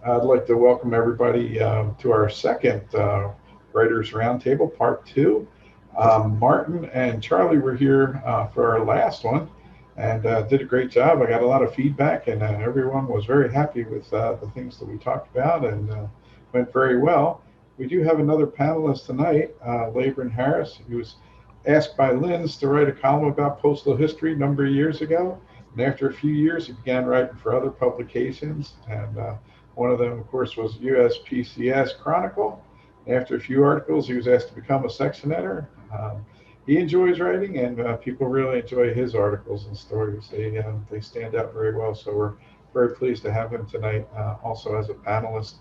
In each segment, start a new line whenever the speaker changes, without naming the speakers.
I'd like to welcome everybody to our second Writers Roundtable, Part 2. Martin and Charlie were here for our last one and did a great job. I got a lot of feedback, and everyone was very happy with the things that we talked about and went very well. We do have another panelist tonight, Labron Harris. He was asked by Linz to write a column about postal history a number of years ago. And after a few years, he began writing for other publications. And one of them, of course, was USPCS Chronicle. After a few articles, he was asked to become a section editor. He enjoys writing, and people really enjoy his articles and stories. They stand out very well. So we're very pleased to have him tonight, also as a panelist.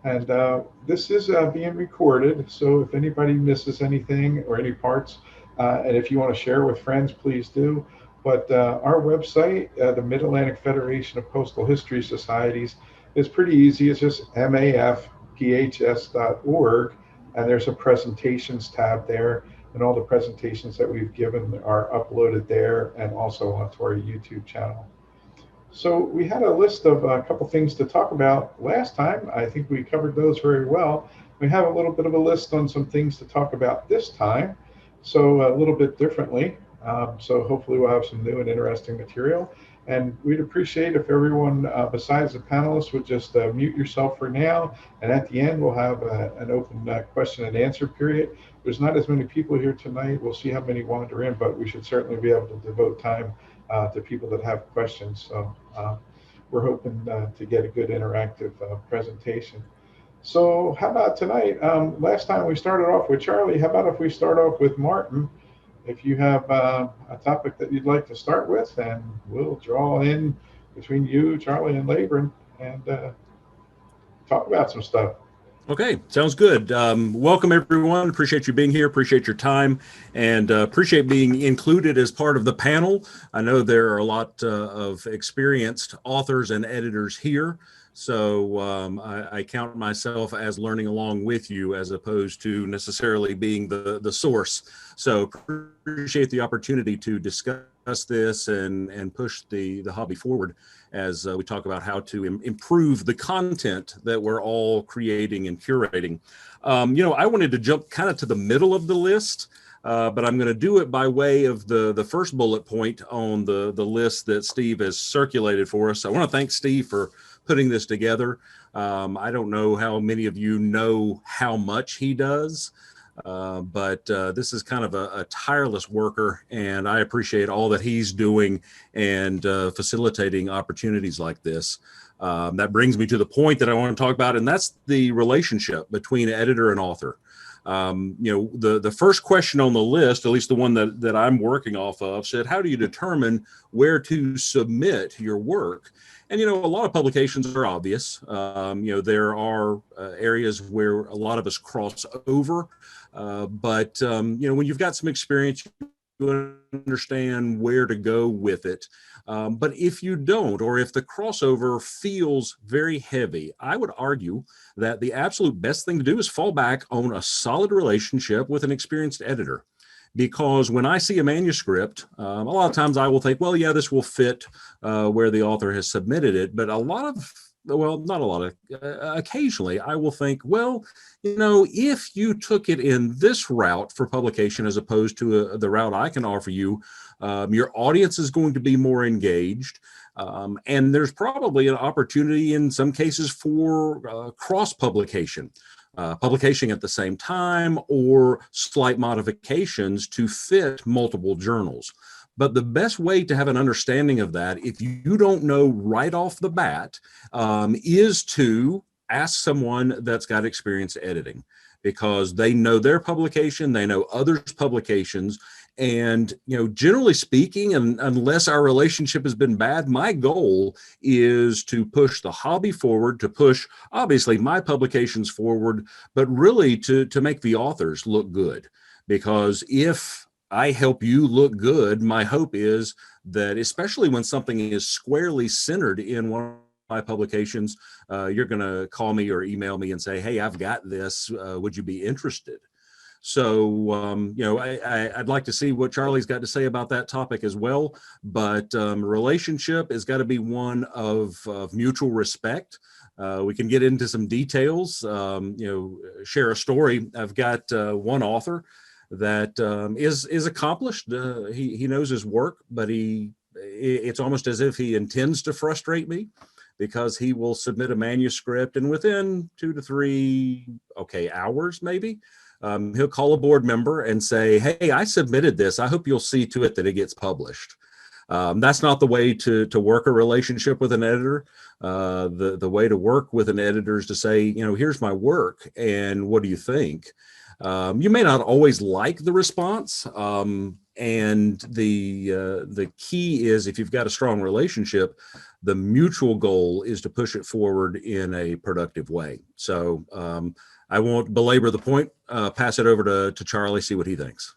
And this is being recorded, so if anybody misses anything or any parts, and if you want to share with friends, please do. But our website, the Mid-Atlantic Federation of Postal History Societies, is pretty easy. It's just mafphs.org, and there's a presentations tab there, and all the presentations that we've given are uploaded there and also onto our YouTube channel. So we had a list of a couple things to talk about last time. I think we covered those very well. We have a little bit of a list on some things to talk about this time, so a little bit differently. So hopefully we'll have some new and interesting material. And we'd appreciate if everyone, besides the panelists, would just mute yourself for now. And at the end, we'll have an open question and answer period. There's not as many people here tonight. We'll see how many wander in, but we should certainly be able to devote time to people that have questions. So we're hoping to get a good interactive presentation. So how about tonight? Last time we started off with Charlie. How about if we start off with Martin? If you have a topic that you'd like to start with, and we'll draw in between you, Charlie, and Labron and talk about some stuff.
Okay, sounds good. Welcome, everyone. Appreciate you being here. Appreciate your time, and appreciate being included as part of the panel. I know there are a lot of experienced authors and editors here, so I count myself as learning along with you as opposed to necessarily being the source. So appreciate the opportunity to discuss this and push the hobby forward as we talk about how to improve the content that we're all creating and curating. I wanted to jump kind of to the middle of the list, but I'm going to do it by way of the first bullet point on the list that Steve has circulated for us. I want to thank Steve for putting this together. I don't know how many of you know how much he does, but this is kind of a tireless worker, and I appreciate all that he's doing and facilitating opportunities like this. That brings me to the point that I want to talk about, and that's the relationship between editor and author. The first question on the list, at least the one that I'm working off of, said, how do you determine where to submit your work? And, a lot of publications are obvious. There are areas where a lot of us cross over. But when you've got some experience, you understand where to go with it. But if you don't, or if the crossover feels very heavy, I would argue that the absolute best thing to do is fall back on a solid relationship with an experienced editor. Because when I see a manuscript, a lot of times I will think, well, yeah, this will fit where the author has submitted it. But occasionally I will think, well, if you took it in this route for publication as opposed to the route I can offer you, your audience is going to be more engaged. And there's probably an opportunity in some cases for cross-publication. Publication at the same time or slight modifications to fit multiple journals. But the best way to have an understanding of that, if you don't know right off the bat, is to ask someone that's got experience editing, because they know their publication, they know others' publications. And, generally speaking, and unless our relationship has been bad, my goal is to push the hobby forward, to push, obviously, my publications forward, but really to make the authors look good. Because if I help you look good, my hope is that, especially when something is squarely centered in one of my publications, you're going to call me or email me and say, hey, I've got this. Would you be interested? So, I'd like to see what Charlie's got to say about that topic as well. But relationship has got to be one of mutual respect. We can get into some details, share a story. I've got one author that is accomplished. He knows his work, but it's almost as if he intends to frustrate me, because he will submit a manuscript and within 2 to 3 hours maybe, he'll call a board member and say, "Hey, I submitted this. I hope you'll see to it that it gets published." That's not the way to work a relationship with an editor. The way to work with an editor is to say, here's my work, and what do you think? You may not always like the response, and the key is, if you've got a strong relationship, the mutual goal is to push it forward in a productive way. So I won't belabor the point. Pass it over to Charlie, see what he thinks.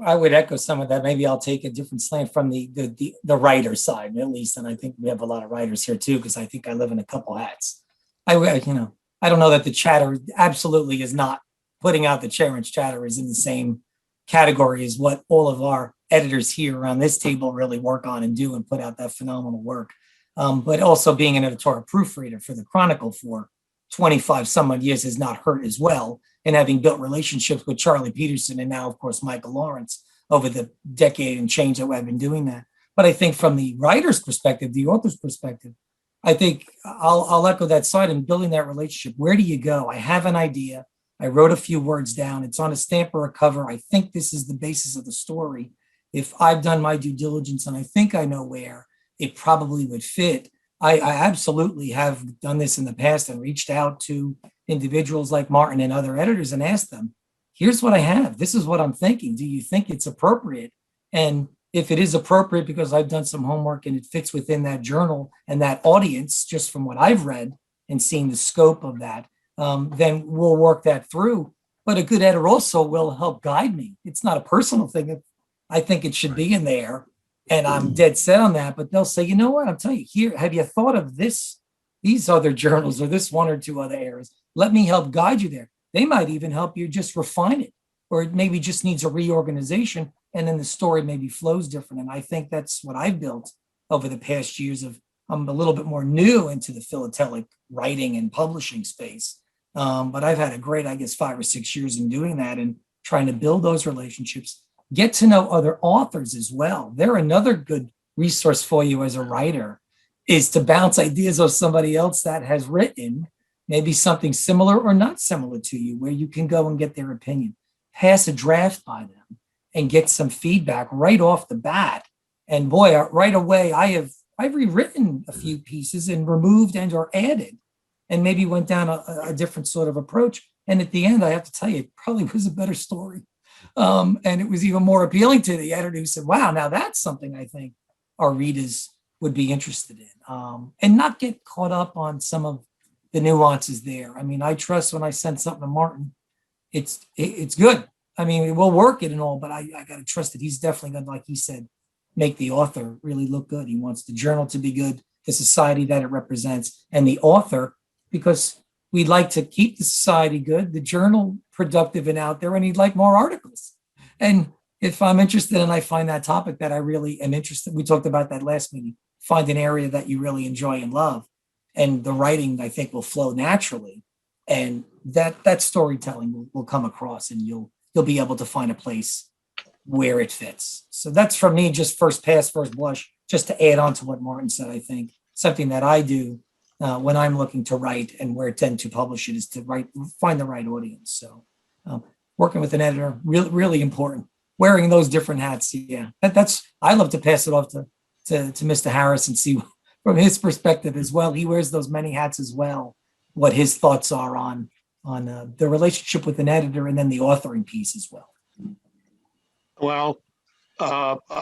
I would echo some of that. Maybe I'll take a different slant from the writer side, at least. And I think we have a lot of writers here too, because I think I live in a couple hats. I don't know that the chatter absolutely is not putting out the chairman's chatter is in the same category as what all of our editors here around this table really work on and do and put out that phenomenal work. But also being an editorial proofreader for the Chronicle for 25 some odd years has not hurt as well. And having built relationships with Charlie Peterson and now, of course, Michael Lawrence over the decade and change that I've been doing that. But I think from the writer's perspective, the author's perspective, I think I'll echo that side in building that relationship. Where do you go? I have an idea. I wrote a few words down. It's on a stamp or a cover. I think this is the basis of the story. If I've done my due diligence and I think I know where it probably would fit, I absolutely have done this in the past and reached out to individuals like Martin and other editors and asked them, here's what I have. This is what I'm thinking. Do you think it's appropriate? And if it is appropriate, because I've done some homework and it fits within that journal and that audience, just from what I've read and seen the scope of that, then we'll work that through. But a good editor also will help guide me. It's not a personal thing. I think it should be in there, and I'm dead set on that. But they'll say, you know what? I'm telling you, here, have you thought of this, these other journals or this one or two other areas? Let me help guide you there. They might even help you just refine it, or it maybe just needs a reorganization, and then the story maybe flows different. And I think that's what I've built over the past years of, I'm a little bit more new into the philatelic writing and publishing space. But I've had a great, 5 or 6 years in doing that and trying to build those relationships, get to know other authors as well. They're another good resource for you as a writer, is to bounce ideas off somebody else that has written maybe something similar or not similar to you, where you can go and get their opinion, pass a draft by them and get some feedback right off the bat. And boy, right away, I've rewritten a few pieces and removed and or added, and maybe went down a different sort of approach. And at the end, I have to tell you, it probably was a better story. And it was even more appealing to the editor, who said, wow, now that's something I think our readers would be interested in, and not get caught up on some of the nuances there. I mean, I trust when I send something to Martin, it's good. I mean, we'll work it and all, but I got to trust that he's definitely going to, like he said, make the author really look good. He wants the journal to be good, the society that it represents, and the author, because we'd like to keep the society good, the journal productive and out there, and he'd like more articles. And if I'm interested and I find that topic that I really am interested, we talked about that last meeting, find an area that you really enjoy and love, and the writing, I think, will flow naturally, and that storytelling will come across, and you'll be able to find a place where it fits. So that's, for me, just first pass, first blush, just to add on to what Martin said. I think something that I do when I'm looking to write and where I tend to publish it is to find the right audience. So working with an editor, really important. Wearing those different hats, yeah. I love to pass it off to Mr. Harris and see from his perspective as well. He wears those many hats as well, what his thoughts are on the relationship with an editor and then the authoring piece as well.
Well,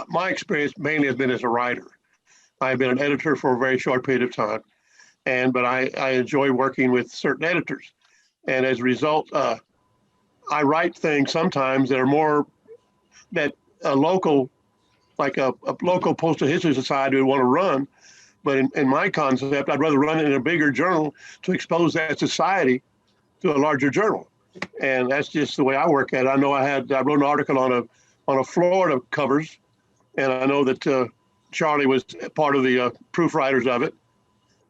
my experience mainly has been as a writer. I've been an editor for a very short period of time, but I enjoy working with certain editors. And as a result, I write things sometimes that are more that a local, like a local Postal History Society would want to run. But in my concept, I'd rather run it in a bigger journal to expose that society to a larger journal. And that's just the way I work at it. I know I wrote an article on a Florida covers, and I know that Charlie was part of the proofwriters of it.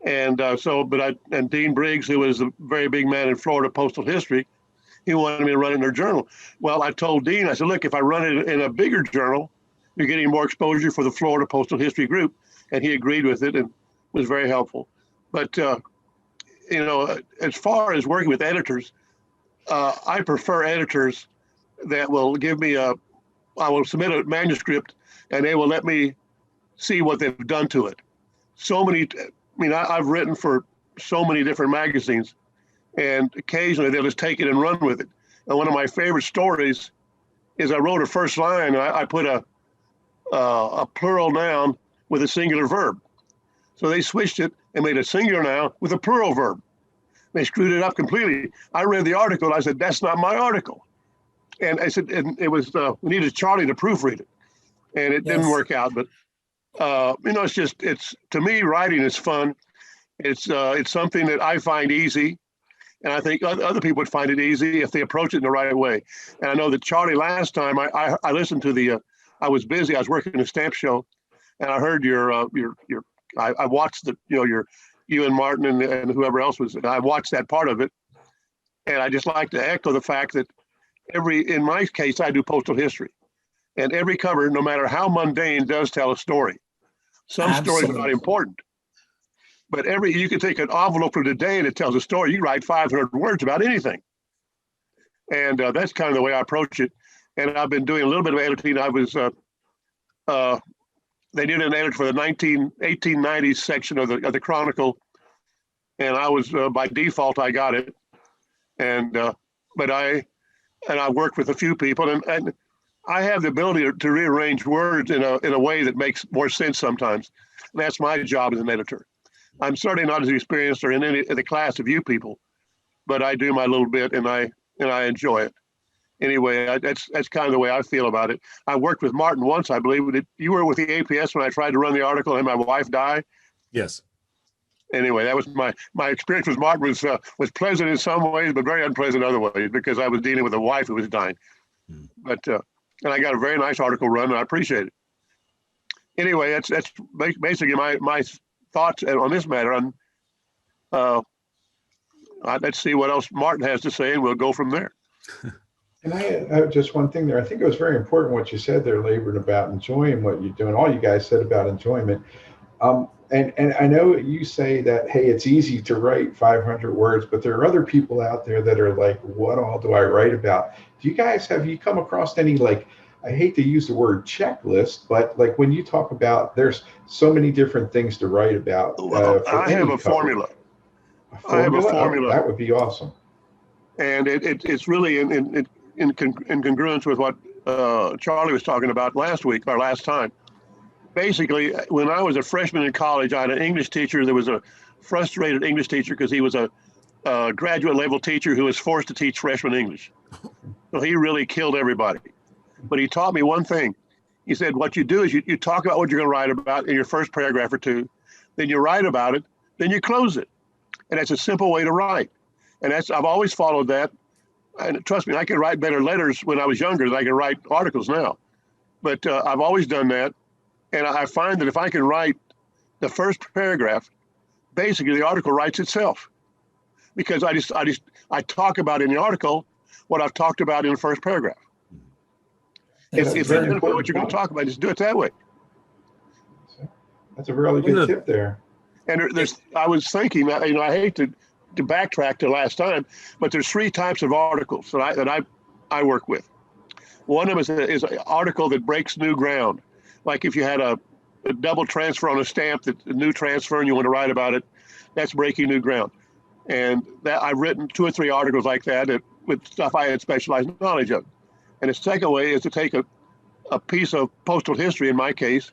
And and Dean Briggs, who was a very big man in Florida postal history, he wanted me to run it in their journal. Well, I told Dean, I said, look, if I run it in a bigger journal, you're getting more exposure for the Florida Postal History Group. And he agreed with it and was very helpful. But, as far as working with editors, I prefer editors that will give me I will submit a manuscript and they will let me see what they've done to it. I've written for so many different magazines, and occasionally they'll just take it and run with it. And one of my favorite stories is I wrote a first line, and I put a plural noun with a singular verb. So they switched it and made a singular noun with a plural verb. They screwed it up completely. I read the article, and I said, that's not my article. And I said, and it was, we needed Charlie to proofread it. And it didn't work out, but to me, writing is fun. It's something that I find easy. And I think other people would find it easy if they approach it in the right way. And I know that Charlie, last time I listened to I was busy, I was working a stamp show, and I heard I watched you and Martin and whoever else was, I watched that part of it. And I just like to echo the fact that in my case, I do postal history. And every cover, no matter how mundane, does tell a story. Some stories are not important. But you can take an envelope from today and it tells a story. You write 500 words about anything. And that's kind of the way I approach it. And I've been doing a little bit of editing. I was, they did an edit for the 1890s section of the Chronicle. And I was, by default, I got it. And, I worked with a few people, and I have the ability to rearrange words in a way that makes more sense sometimes. And that's my job as an editor. I'm certainly not as experienced or in the class of you people, but I do my little bit, and I enjoy it. Anyway, that's kind of the way I feel about it. I worked with Martin once, I believe. You were with the APS when I tried to run the article and my wife died? Yes. Anyway, that was my experience with Martin was pleasant in some ways, but very unpleasant in other ways, because I was dealing with a wife who was dying. But and I got a very nice article run, and I appreciate it. Anyway, that's basically my thoughts on this matter. And let's see what else Martin has to say, and we'll go from there.
And I have just one thing there. I think it was very important what you said there, Labron, about enjoying what you're doing. All you guys said about enjoyment. And I know you say that, hey, it's easy to write 500 words, but there are other people out there that are like, what all do I write about? Have you come across any, like, I hate to use the word checklist, but like when you talk about, there's so many different things to write about.
I have a formula. I have a formula.
Oh, that would be awesome.
And it's really in congruence with what Charlie was talking about last week, or last time. Basically, when I was a freshman in college, I had an English teacher that was a frustrated English teacher because he was a graduate level teacher who was forced to teach freshman English. So he really killed everybody. But he taught me one thing. He said, what you do is you talk about what you're going to write about in your first paragraph or two, then you write about it, then you close it. And that's a simple way to write. And I've always followed that. And trust me, I could write better letters when I was younger than I can write articles now. But I've always done that. And I find that if I can write the first paragraph, basically the article writes itself, because I talk about in the article what I've talked about in the first paragraph. If you know what you're going to talk about, just do it that way.
That's a really good tip there.
And I was thinking, I hate to backtrack to last time, but there's 3 types of articles that I work with. One of them is an article that breaks new ground. Like if you had a double transfer on a stamp, that a new transfer, and you want to write about it, that's breaking new ground. And that I've written 2 or 3 articles like that with stuff I had specialized knowledge of. And the second way is to take a piece of postal history, in my case,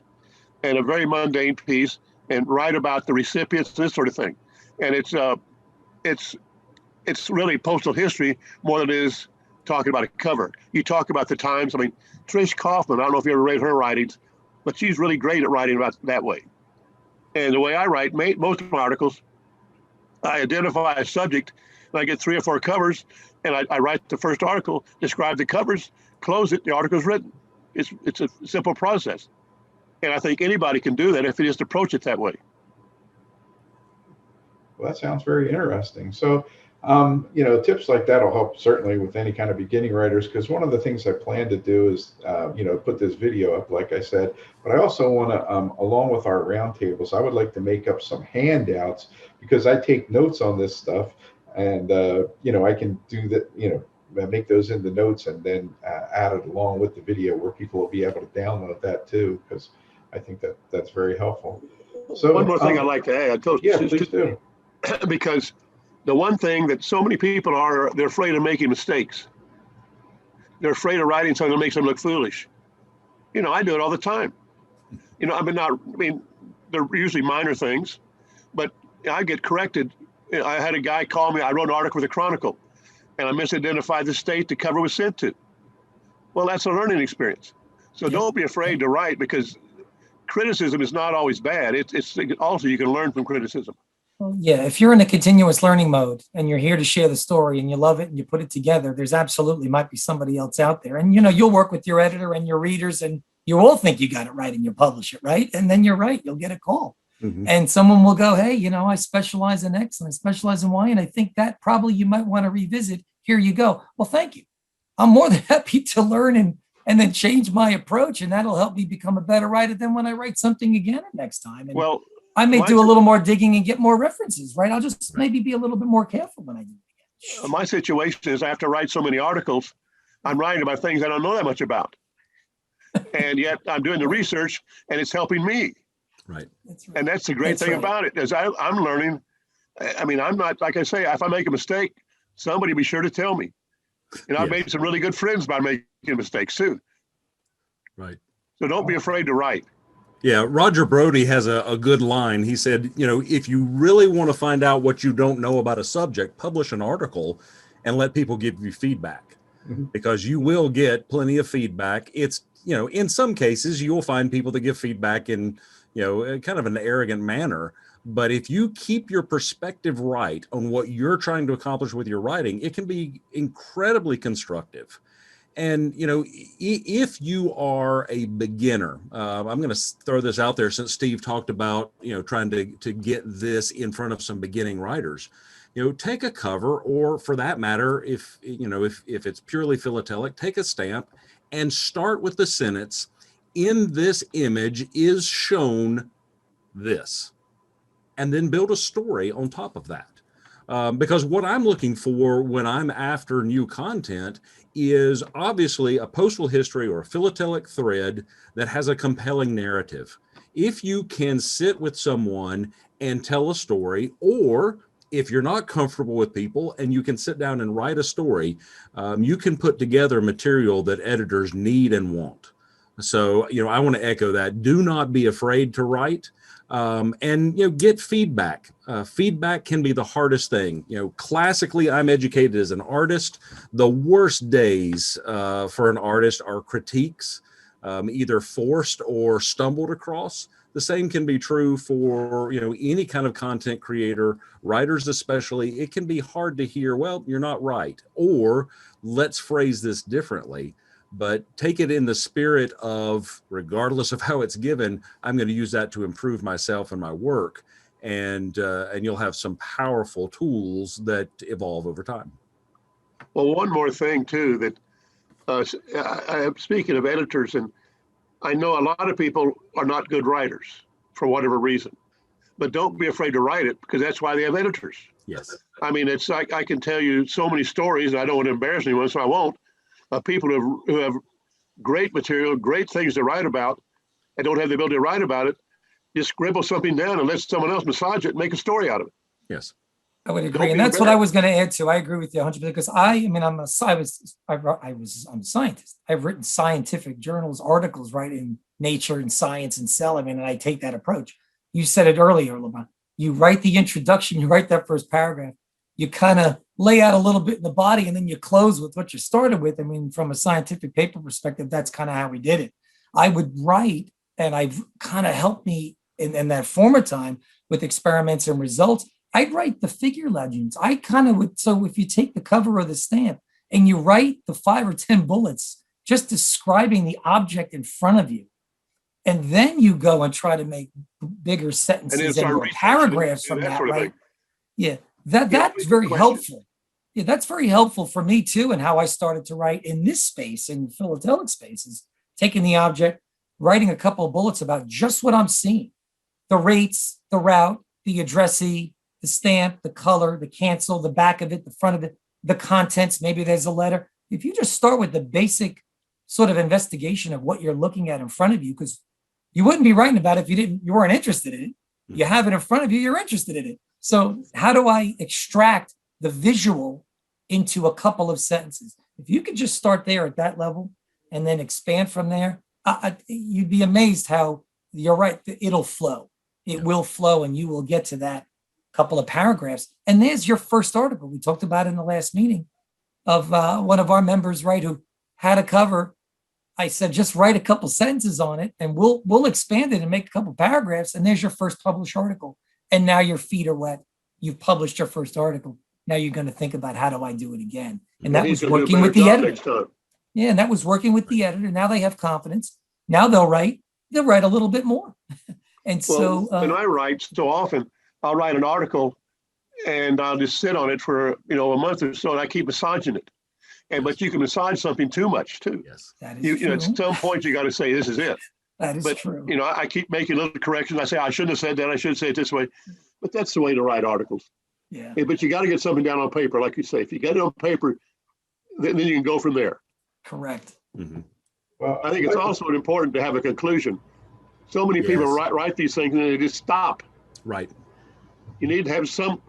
and a very mundane piece, and write about the recipients, this sort of thing. And it's really postal history more than it is talking about a cover. You talk about the times. I mean, Trish Kaufman, I don't know if you ever read her writings, but she's really great at writing about that way. And the way I write most of my articles, I identify a subject, and I get 3 or 4 covers, and I write the first article, describe the covers, close it, the article's written. It's a simple process. And I think anybody can do that if they just approach it that way.
Well, that sounds very interesting. So, tips like that will help certainly with any kind of beginning writers, because one of the things I plan to do is, put this video up, like I said, but I also want to, along with our roundtables, I would like to make up some handouts because I take notes on this stuff, and, I can do that, make those in the notes and then add it along with the video where people will be able to download that too, because I think that that's very helpful. So
one more thing I'd like to add.
Yeah, please do.
Because the one thing that so many people are, they're afraid of making mistakes. They're afraid of writing something that makes them look foolish. I do it all the time. They're usually minor things, but I get corrected. I had a guy call me, I wrote an article for the Chronicle, and I misidentified the state the cover was sent to. Well, that's a learning experience. So don't be afraid to write, because criticism is not always bad. It's also, you can learn from criticism.
Yeah, if you're in a continuous learning mode and you're here to share the story and you love it and you put it together, there's absolutely might be somebody else out there. And, you'll work with your editor and your readers and you all think you got it right and you publish it, right? And then you're right, you'll get a call. Mm-hmm. And someone will go, hey, I specialize in X and I specialize in Y, and I think that probably you might want to revisit. Here you go. Well, thank you. I'm more than happy to learn and then change my approach, and that'll help me become a better writer than when I write something again next time. And I may do a little more digging and get more references, right? I'll just maybe be a little bit more careful when I do it again.
My situation is I have to write so many articles. I'm writing about things I don't know that much about. And yet I'm doing the research and it's helping me.
Right.
And that's the great thing about it, is I'm learning. I'm not, like I say, if I make a mistake, somebody be sure to tell me. I've made some really good friends by making mistakes too.
Right.
So don't be afraid to write.
Yeah, Roger Brody has a good line. He said, if you really want to find out what you don't know about a subject, publish an article and let people give you feedback, because you will get plenty of feedback. It's, in some cases, you'll find people that give feedback in, kind of an arrogant manner. But if you keep your perspective right on what you're trying to accomplish with your writing, it can be incredibly constructive. And, if you are a beginner, I'm going to throw this out there since Steve talked about, trying to get this in front of some beginning writers, take a cover, or for that matter, if it's purely philatelic, take a stamp and start with the sentence, in this image is shown this, and then build a story on top of that. Because what I'm looking for when I'm after new content is obviously a postal history or a philatelic thread that has a compelling narrative. If you can sit with someone and tell a story, or if you're not comfortable with people and you can sit down and write a story, you can put together material that editors need and want. So, I want to echo that. Do not be afraid to write. And get feedback. Feedback can be the hardest thing. Classically, I'm educated as an artist. The worst days for an artist are critiques, either forced or stumbled across. The same can be true for any kind of content creator, writers especially. It can be hard to hear, well, you're not right, or let's phrase this differently. But take it in the spirit of, regardless of how it's given, I'm going to use that to improve myself and my work, and you'll have some powerful tools that evolve over time.
Well, one more thing too, that speaking of editors, and I know a lot of people are not good writers for whatever reason, but don't be afraid to write it, because that's why they have editors.
Yes.
It's like I can tell you so many stories, and I don't want to embarrass anyone, so I won't. People who have great material, great things to write about, and don't have the ability to write about it, just scribble something down and let someone else massage it and make a story out of it.
Yes,
I would agree, and that's what I was going to add to. I agree with you 100%, because I'm a scientist. I've written scientific journals, articles, right, in Nature and Science and Cell. And I take that approach. You said it earlier, Labron. You write the introduction, you write that first paragraph, you kind of lay out a little bit in the body, and then you close with what you started with. From a scientific paper perspective, that's kind of how we did it. I would write, and I've kind of helped me in that former time with experiments and results. I'd write the figure legends. I kind of would. So if you take the cover of the stamp and you write the 5 or 10 bullets, just describing the object in front of you, and then you go and try to make bigger sentences and paragraphs from that, right? Yeah, that's very helpful. Yeah, that's very helpful for me too, and how I started to write in this space, in philatelic spaces, taking the object, writing a couple of bullets about just what I'm seeing, the rates, the route, the addressee, the stamp, the color, the cancel, the back of it, the front of it, the contents, maybe there's a letter. If you just start with the basic sort of investigation of what you're looking at in front of you, because you wouldn't be writing about it if you weren't interested in it. You have it in front of you, you're interested in it. So how do I extract the visual into a couple of sentences? If you could just start there at that level and then expand from there, you'd be amazed how, you're right, it'll flow. It will flow, and you will get to that couple of paragraphs. And there's your first article. We talked about in the last meeting of one of our members, right, who had a cover. I said, just write a couple sentences on it and we'll expand it and make a couple paragraphs. And there's your first published article. And now your feet are wet. You've published your first article. Now you're going to think about, how do I do it again? And that was working with the editor. Yeah, and that was working with the editor. Now they have confidence. Now they'll write a little bit more. And so
when I write, so often I'll write an article and I'll just sit on it for a month or so, and I keep massaging it. But you can massage something too much too.
Yes,
that is true.
At some point you got to say, this is it.
That is true.
I keep making little corrections. I say, I shouldn't have said that. I should say it this way. But that's the way to write articles.
Yeah.
But you got to get something down on paper, like you say. If you get it on paper, then you can go from there.
Correct.
Mm-hmm.
Well, I think it's also important to have a conclusion. So many people write these things and they just stop.
Right.
You need to have some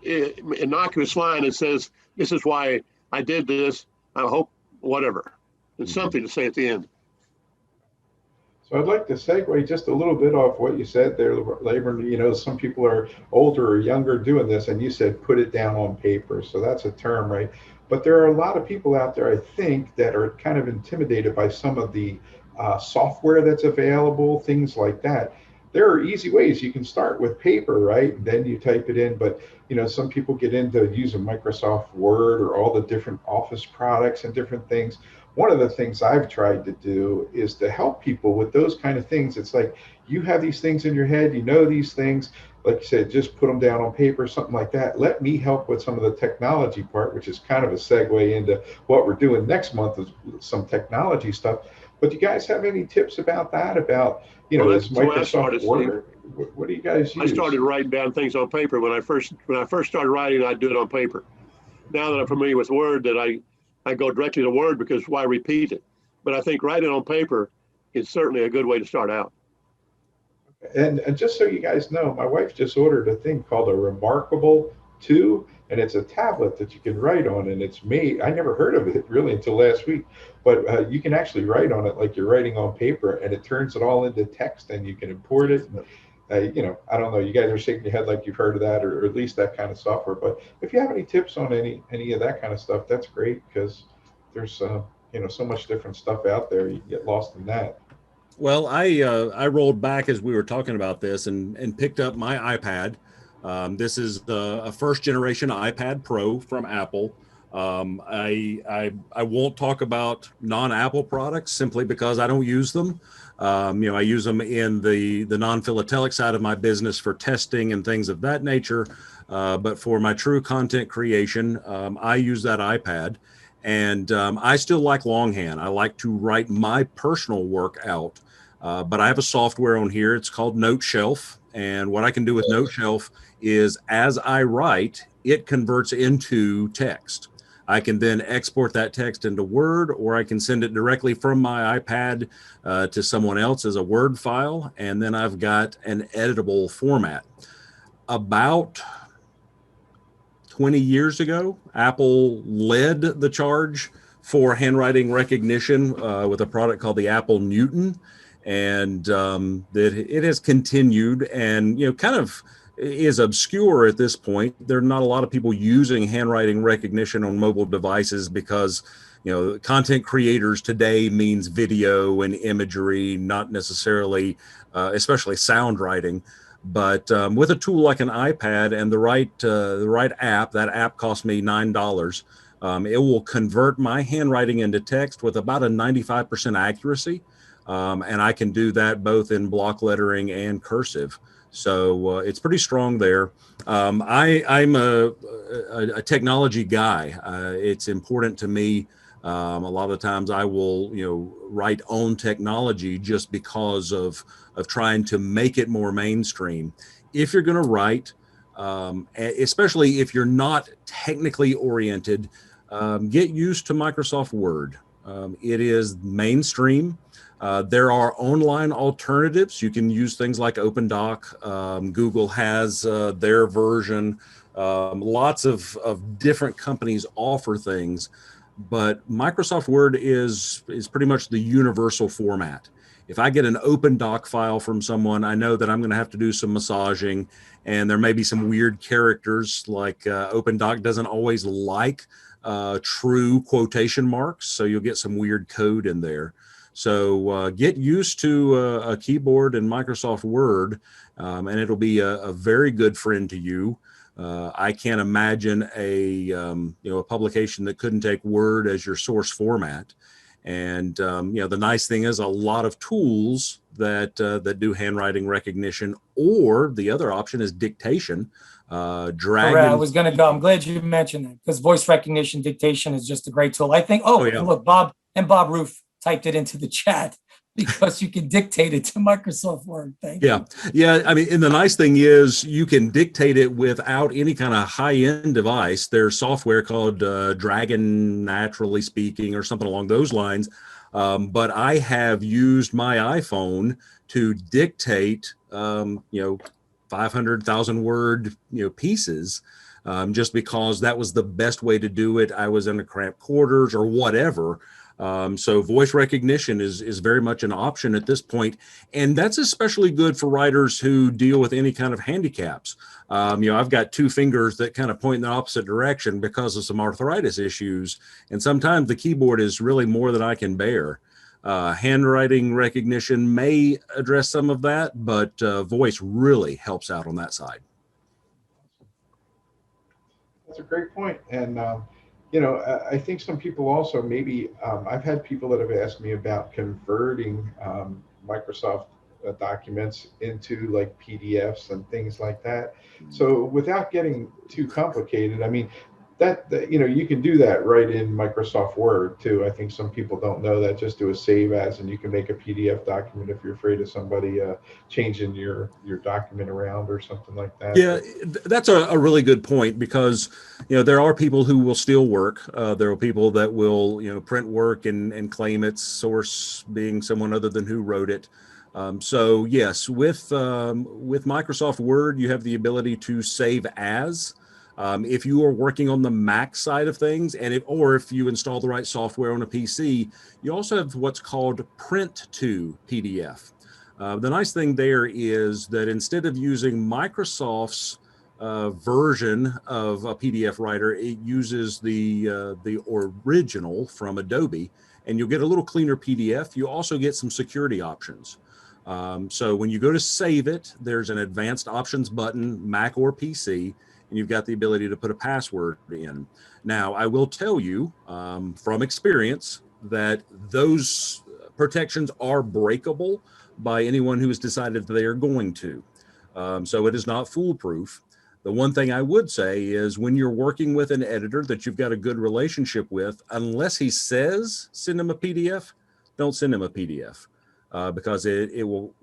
innocuous line that says, this is why I did this, I hope, whatever. It's something to say at the end.
So I'd like to segue just a little bit off what you said there, Labron. Some people are older or younger doing this, and you said put it down on paper. So that's a term, right? But there are a lot of people out there, I think, that are kind of intimidated by some of the software that's available, things like that. There are easy ways. You can start with paper, right? And then you type it in. But some people get into using Microsoft Word or all the different Office products and different things. One of the things I've tried to do is to help people with those kind of things. It's like, you have these things in your head, these things, like you said, just put them down on paper, something like that. Let me help with some of the technology part, which is kind of a segue into what we're doing next month, is some technology stuff. But do you guys have any tips about that? About, this Microsoft Word? What do you guys use?
I started writing down things on paper. When I first started writing, I'd do it on paper. Now that I'm familiar with Word, that I go directly to Word, because why repeat it? But I think writing on paper is certainly a good way to start out.
And just so you guys know, my wife just ordered a thing called a Remarkable 2, and it's a tablet that you can write on, and it's made, I never heard of it really until last week, but you can actually write on it like you're writing on paper, and it turns it all into text, and you can import it. And, I don't know, you guys are shaking your head like you've heard of that, or at least that kind of software. But if you have any tips on any of that kind of stuff, that's great, because there's so much different stuff out there. You get lost in that.
Well, I rolled back as we were talking about this and picked up my iPad. This is a first generation iPad Pro from Apple. I won't talk about non-Apple products simply because I don't use them. I use them in the non-philatelic side of my business for testing and things of that nature. But for my true content creation, I use that iPad. And I still like longhand. I like to write my personal work out. But I have a software on here. It's called Note Shelf. And what I can do with Note Shelf is, as I write, it converts into text. I can then export that text into Word, or I can send it directly from my iPad to someone else as a Word file. And then I've got an editable format. About 20 years ago, Apple led the charge for handwriting recognition with a product called the Apple Newton. And that it has continued and, kind of is obscure at this point. There are not a lot of people using handwriting recognition on mobile devices because, content creators today means video and imagery, not necessarily, especially sound writing. But with a tool like an iPad and the right app, that app cost me $9. It will convert my handwriting into text with about a 95% accuracy. And I can do that both in block lettering and cursive. So it's pretty strong there. I'm a technology guy. It's important to me. A lot of the times I will, write on technology just because of trying to make it more mainstream. If you're going to write, especially if you're not technically oriented, get used to Microsoft Word. It is mainstream. There are online alternatives. You can use things like OpenDoc. Google has their version. Lots of different companies offer things, but Microsoft Word is pretty much the universal format. If I get an OpenDoc file from someone, I know that I'm going to have to do some massaging, and there may be some weird characters, like OpenDoc doesn't always like true quotation marks, so you'll get some weird code in there. So get used to a keyboard in Microsoft Word, and it'll be a very good friend to you. I can't imagine a publication that couldn't take Word as your source format. And the nice thing is a lot of tools that do handwriting recognition, or the other option is dictation.
Correct. I was going to go. I'm glad you mentioned that, because voice recognition dictation is just a great tool. I think. Oh, yeah. And look, Bob Roof typed it into the chat, because you can dictate it to Microsoft Word. Thank you.
Yeah. I mean, and the nice thing is you can dictate it without any kind of high-end device. There's software called Dragon Naturally Speaking or something along those lines. But I have used my iPhone to dictate, 500,000 word, pieces, just because that was the best way to do it. I was in a cramped quarters or whatever. So voice recognition is very much an option at this point. And that's especially good for writers who deal with any kind of handicaps. I've got two fingers that kind of point in the opposite direction because of some arthritis issues. And sometimes the keyboard is really more than I can bear. Handwriting recognition may address some of that, but voice really helps out on that side.
That's a great point. And I think some people also maybe, I've had people that have asked me about converting Microsoft documents into like PDFs and things like that. So without getting too complicated, I mean, that you can do that right in Microsoft Word too. I think some people don't know that. Just do a save as, and you can make a PDF document if you're afraid of somebody changing your document around or something like that.
Yeah, that's a really good point, because there are people who will steal work. There are people that will print work and claim its source being someone other than who wrote it. So yes, with Microsoft Word, you have the ability to save as. If you are working on the Mac side of things, and if you install the right software on a PC, you also have what's called print to PDF. The nice thing there is that instead of using Microsoft's version of a PDF writer, it uses the original from Adobe, and you'll get a little cleaner PDF. You also get some security options. So when you go to save it, there's an advanced options button, Mac or PC, and you've got the ability to put a password in. Now, I will tell you from experience that those protections are breakable by anyone who has decided that they are going to. So it is not foolproof. The one thing I would say is, when you're working with an editor that you've got a good relationship with, unless he says send him a PDF, don't send him a PDF, because it will,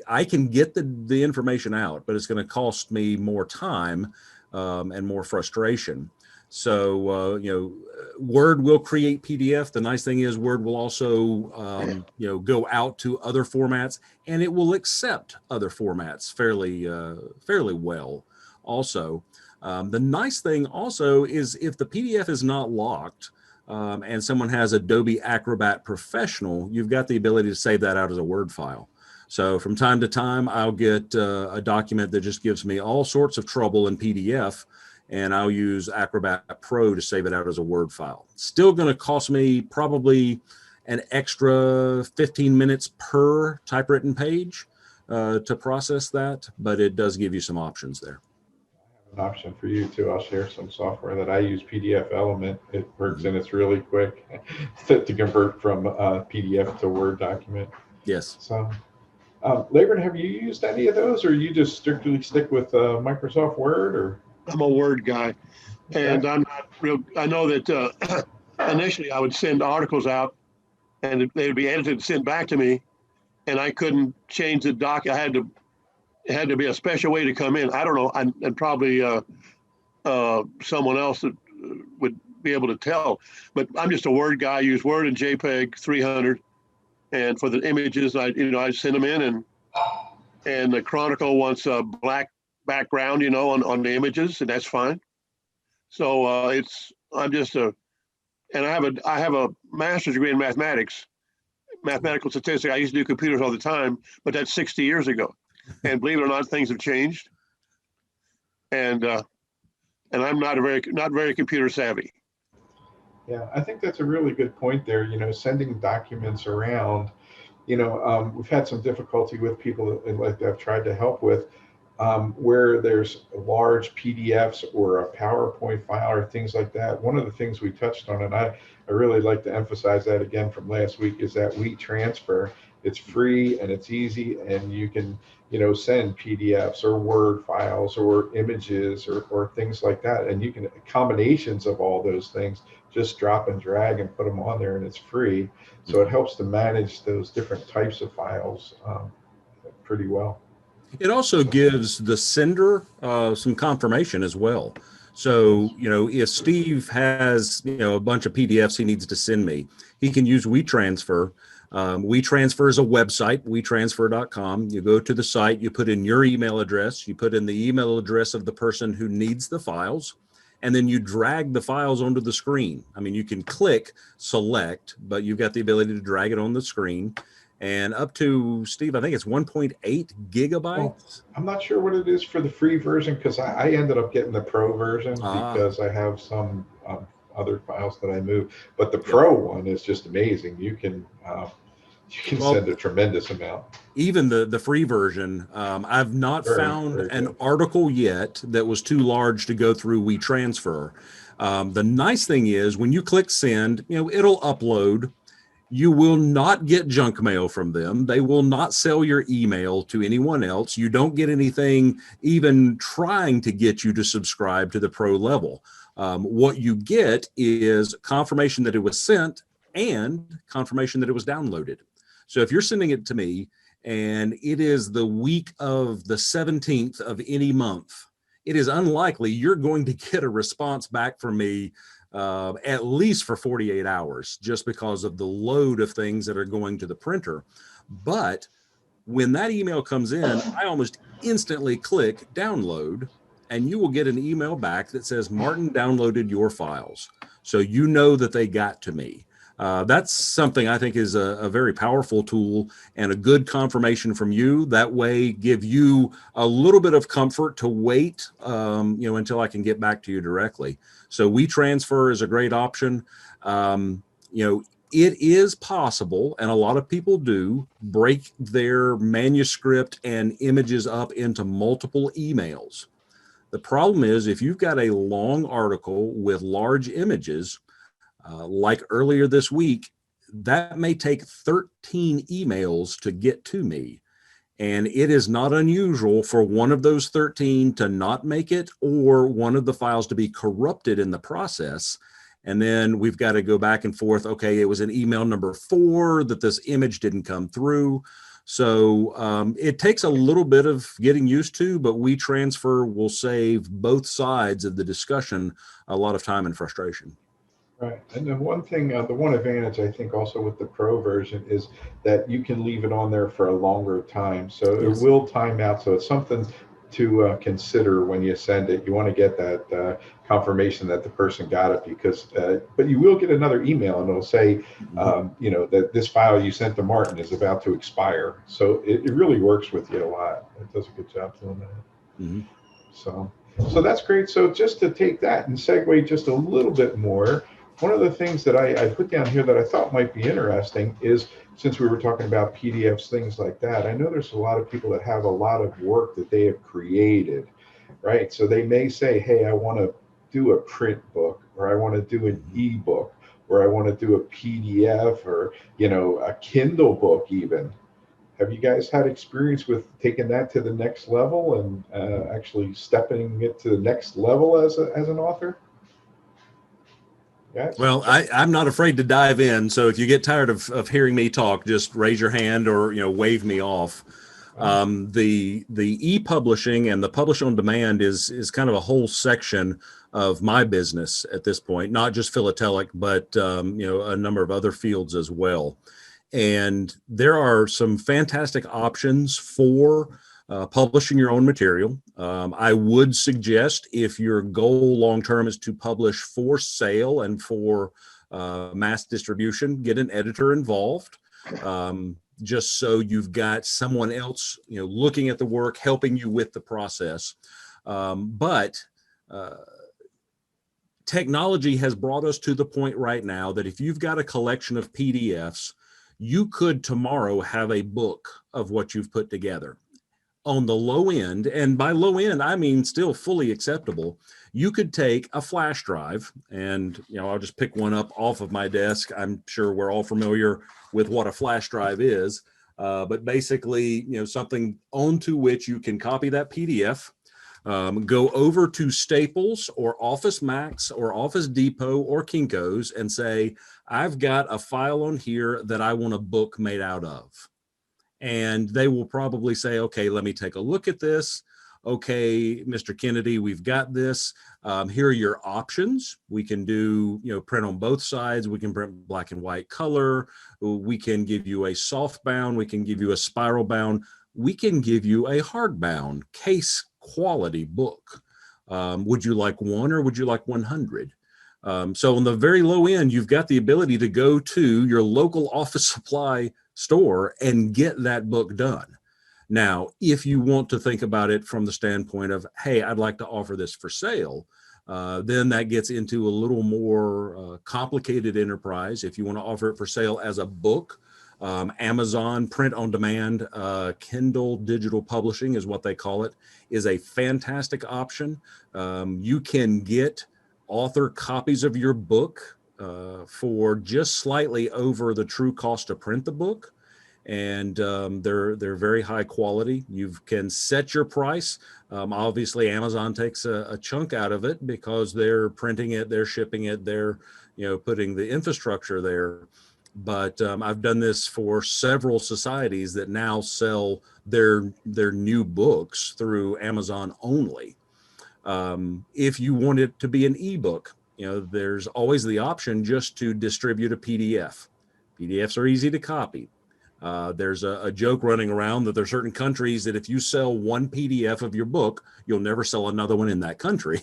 I can get the information out, but it's going to cost me more time and more frustration. So, Word will create PDF. The nice thing is Word will also, go out to other formats, and it will accept other formats fairly well also. The nice thing also is, if the PDF is not locked and someone has Adobe Acrobat Professional, you've got the ability to save that out as a Word file. So from time to time, I'll get a document that just gives me all sorts of trouble in PDF, and I'll use Acrobat Pro to save it out as a Word file. Still going to cost me probably an extra 15 minutes per typewritten page to process that, but it does give you some options there.
An option for you too. I'll share some software that I use, PDF Element. It works and it's really quick to convert from PDF to Word document.
Yes.
So Labron, have you used any of those, or you just strictly stick with Microsoft Word? Or
I'm a Word guy, and
okay.
I'm not real. I know that initially I would send articles out, and they'd be edited and sent back to me, and I couldn't change the doc. It had to be a special way to come in. I don't know, and probably someone else that would be able to tell. But I'm just a Word guy. I use Word and JPEG 300, and for the images, I send them in, and the Chronicle wants a black background, on the images, and that's fine. So I'm just and I have a master's degree in mathematical statistics. I used to do computers all the time, but that's 60 years ago. And believe it or not, things have changed. And I'm not very computer savvy.
Yeah, I think that's a really good point there. Sending documents around. We've had some difficulty with people that, like I've tried to help with, where there's large PDFs or a PowerPoint file or things like that. One of the things we touched on, and I really like to emphasize that again from last week, is that WeTransfer. It's free and it's easy, and you can, send PDFs or Word files or images or things like that. And you can, combinations of all those things, just drop and drag and put them on there, and it's free. So it helps to manage those different types of files pretty well.
It also gives the sender some confirmation as well. So, if Steve has, a bunch of PDFs he needs to send me, he can use WeTransfer. WeTransfer is a website, WeTransfer.com. You go to the site, you put in your email address, you put in the email address of the person who needs the files, and then you drag the files onto the screen. I mean, you can click select, but you've got the ability to drag it on the screen. And up to, Steve, I think it's 1.8 gigabytes.
Well, I'm not sure what it is for the free version, because I ended up getting the pro version because I have some other files that I move. But the pro one is just amazing. You can send a tremendous amount.
Even the free version, I've not found an article yet that was too large to go through WeTransfer. The nice thing is when you click send, it'll upload. You will not get junk mail from them. They will not sell your email to anyone else. You don't get anything even trying to get you to subscribe to the pro level. What you get is confirmation that it was sent and confirmation that it was downloaded. So if you're sending it to me and it is the week of the 17th of any month, it is unlikely you're going to get a response back from me at least for 48 hours, just because of the load of things that are going to the printer. But when that email comes in, I almost instantly click download, and you will get an email back that says Martin downloaded your files. So you know that they got to me. That's something I think is a very powerful tool and a good confirmation from you. That way, give you a little bit of comfort to wait, until I can get back to you directly. So WeTransfer is a great option. It is possible, and a lot of people do, break their manuscript and images up into multiple emails. The problem is if you've got a long article with large images, like earlier this week, that may take 13 emails to get to me. And it is not unusual for one of those 13 to not make it, or one of the files to be corrupted in the process. And then we've got to go back and forth. Okay, it was an email number 4 that this image didn't come through. So it takes a little bit of getting used to, but WeTransfer will save both sides of the discussion a lot of time and frustration.
Right. And then one thing, the one advantage I think also with the pro version is that you can leave it on there for a longer time. So it will time out. So it's something to consider when you send it. You want to get that confirmation that the person got it, because, but you will get another email and it'll say, that this file you sent to Martin is about to expire. So it really works with you a lot. It does a good job doing that.
Mm-hmm.
So that's great. So just to take that and segue just a little bit more, one of the things that I put down here that I thought might be interesting is, since we were talking about PDFs, things like that, I know there's a lot of people that have a lot of work that they have created, right? So they may say, hey, I want to do a print book, or I want to do an ebook, or I want to do a PDF, or, a Kindle book even. Have you guys had experience with taking that to the next level and actually stepping it to the next level as an author? Yes.
Well, I'm not afraid to dive in. So if you get tired of hearing me talk, just raise your hand or wave me off. The e-publishing and the publish on demand is kind of a whole section of my business at this point, not just philatelic, but a number of other fields as well. And there are some fantastic options for publishing your own material. I would suggest, if your goal long term is to publish for sale and for mass distribution, get an editor involved. Just so you've got someone else, looking at the work, helping you with the process. But technology has brought us to the point right now that if you've got a collection of PDFs, you could tomorrow have a book of what you've put together. On the low end, and by low end, I mean still fully acceptable, you could take a flash drive, and I'll just pick one up off of my desk. I'm sure we're all familiar with what a flash drive is, but basically, something onto which you can copy that PDF, go over to Staples or Office Max or Office Depot or Kinko's and say, I've got a file on here that I want a book made out of. And they will probably say, okay, let me take a look at this. Okay, Mr. Kennedy, we've got this. Here are your options. We can do, print on both sides. We can print black and white color. We can give you a soft bound. We can give you a spiral bound. We can give you a hardbound case quality book. Would you like one or would you like 100? So on the very low end, you've got the ability to go to your local office supply store and get that book done. Now, if you want to think about it from the standpoint of, hey, I'd like to offer this for sale, then that gets into a little more complicated enterprise. If you want to offer it for sale as a book, Amazon print on demand, Kindle digital publishing is what they call it, is a fantastic option. You can get author copies of your book for just slightly over the true cost to print the book, and they're very high quality. You can set your price. Obviously, Amazon takes a chunk out of it because they're printing it, they're shipping it, they're putting the infrastructure there. But I've done this for several societies that now sell their new books through Amazon only. If you want it to be an ebook, there's always the option just to distribute a PDF. PDFs are easy to copy. There's a joke running around that there are certain countries that if you sell one PDF of your book, you'll never sell another one in that country.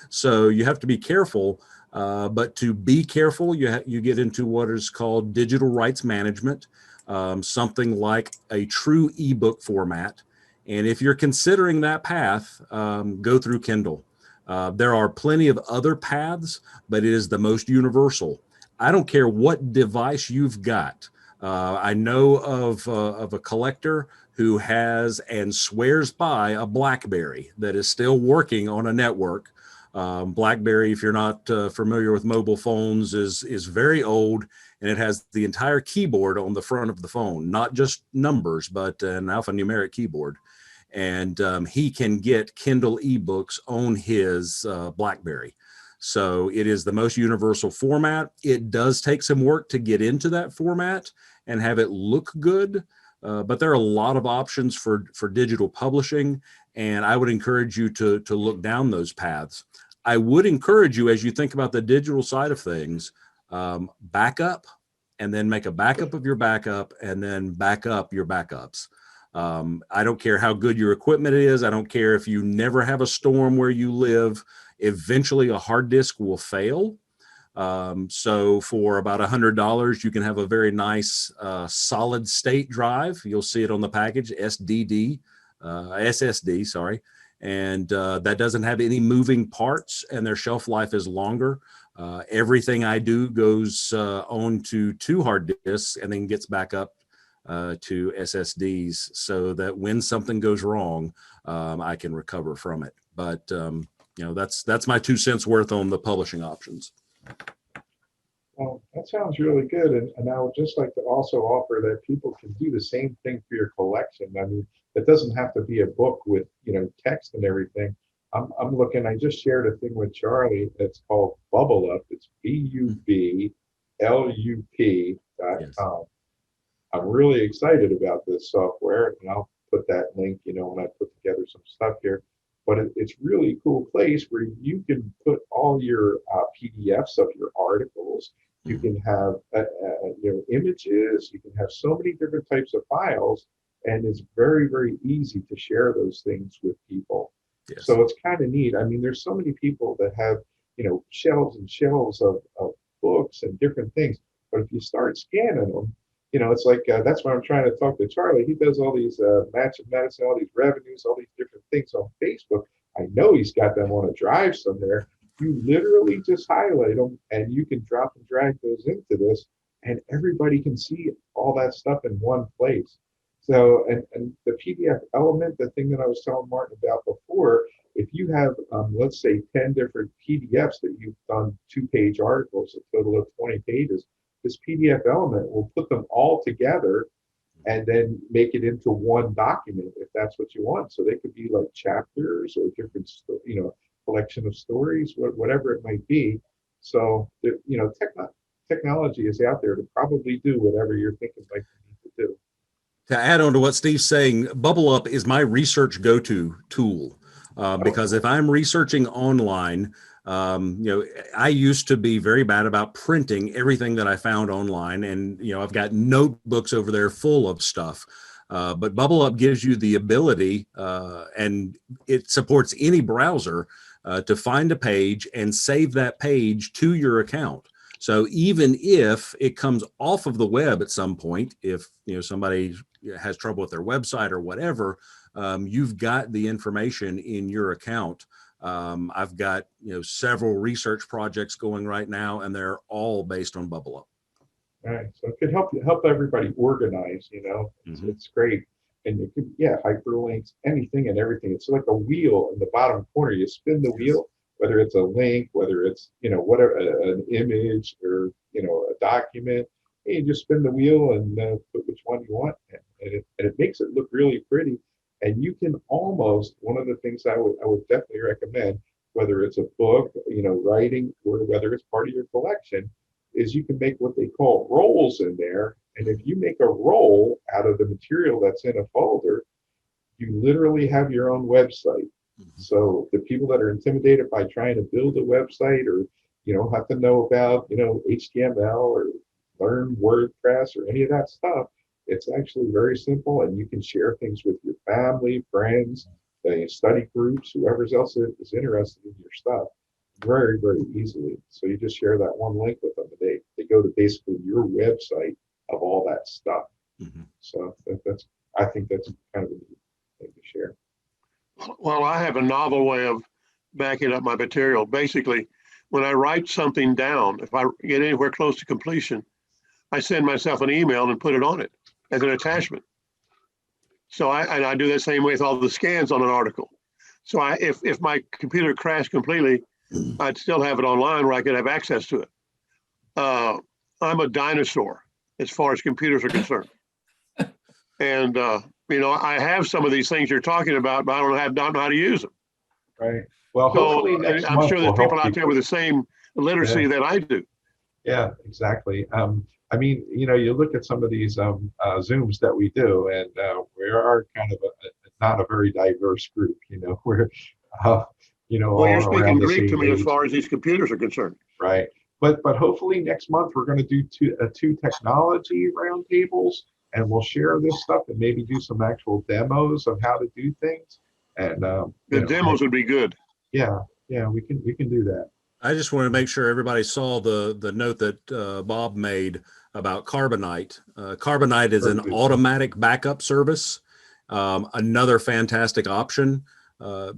So you have to be careful. But to be careful, you get into what is called digital rights management, something like a true ebook format. And if you're considering that path, go through Kindle. There are plenty of other paths, but it is the most universal. I don't care what device you've got. I know of a collector who has and swears by a BlackBerry that is still working on a network. BlackBerry, if you're not familiar with mobile phones, is very old, and it has the entire keyboard on the front of the phone, not just numbers, but an alphanumeric keyboard. And he can get Kindle ebooks on his BlackBerry. So it is the most universal format. It does take some work to get into that format and have it look good, but there are a lot of options for digital publishing, and I would encourage you to look down those paths. I would encourage you, as you think about the digital side of things, back up and then make a backup of your backup and then back up your backups. I don't care how good your equipment is. I don't care if you never have a storm where you live. Eventually a hard disk will fail. So for about $100, you can have a very nice solid state drive. You'll see it on the package, SSD, sorry. And that doesn't have any moving parts, and their shelf life is longer. Everything I do goes onto 2 hard disks and then gets back up to SSDs, so that when something goes wrong, I can recover from it. But that's my 2 cents worth on the publishing options.
Well, that sounds really good. And I would just like to also offer that people can do the same thing for your collection. I mean, it doesn't have to be a book with, text and everything. I'm looking, I just shared a thing with Charlie that's called Bubble Up. It's
Yes.
BUBLUP.com. I'm really excited about this software, and I'll put that link, when I put together some stuff here. But it's really a cool place where you can put all your PDFs of your articles. You
Mhm.
can have images. You can have so many different types of files, and it's very, very easy to share those things with people.
Yes.
So it's kind of neat. I mean, there's so many people that have shelves and shelves of books and different things. But if you start scanning them, it's like that's why I'm trying to talk to Charlie. He does all these match of medicine, all these revenues, all these different things on Facebook. I know he's got them on a drive somewhere. You literally just highlight them and you can drop and drag those into this, and everybody can see all that stuff in one place. So, and the PDF element, the thing that I was telling Martin about before, if you have, let's say, 10 different PDFs that you've done 2-page articles, a total of 20 pages, this PDF element will put them all together and then make it into one document if that's what you want. So they could be like chapters or different, collection of stories, whatever it might be. So, technology is out there to probably do whatever you're thinking like you need to do.
To add on to what Steve's saying, Bubble Up is my research go-to tool because if I'm researching online, I used to be very bad about printing everything that I found online, and I've got notebooks over there full of stuff. But Bubble Up gives you the ability, and it supports any browser to find a page and save that page to your account. So even if it comes off of the web at some point, if somebody has trouble with their website or whatever, you've got the information in your account. I've got several research projects going right now, and they're all based on Bubble Up.
All right, so it could help everybody organize. It's great, and it could hyperlinks, anything and everything. It's like a wheel in the bottom corner. You spin the wheel, whether it's a link, whether it's whatever, an image or a document. And you just spin the wheel and put which one you want, and it makes it look really pretty. And you can almost, one of the things I would definitely recommend, whether it's a book, writing, or whether it's part of your collection, is you can make what they call rolls in there. And if you make a roll out of the material that's in a folder, you literally have your own website. So the people that are intimidated by trying to build a website or, have to know about, HTML or learn WordPress or any of that stuff, it's actually very simple, and you can share things with your family, friends, study groups, whoever else is interested in your stuff very, very easily. So you just share that one link with them, and they go to basically your website of all that stuff.
Mm-hmm.
So I think that's kind of a neat thing to share.
Well, I have a novel way of backing up my material. Basically, when I write something down, if I get anywhere close to completion, I send myself an email and put it on it as an attachment. So I do the same way with all the scans on an article. So if my computer crashed completely, I'd still have it online where I could have access to it. I'm a dinosaur as far as computers are concerned. And, I have some of these things you're talking about, but I don't know how to use them.
Right. Well,
So
hopefully next
I'm
month
sure
we'll
there's people
help
out there with the same literacy that I do.
Yeah, exactly. I mean, you look at some of these Zooms that we do, and we are kind of not a very diverse group. We're,
Well,
all
you're speaking
around the
Greek to
same
me as
age,
far as these computers are concerned.
right? But hopefully next month we're going to do two technology roundtables, and we'll share this stuff and maybe do some actual demos of how to do things. And
The demos would be good.
Yeah, we can do that.
I just want to make sure everybody saw the note that Bob made about Carbonite. Carbonite is an automatic backup service. Another fantastic option.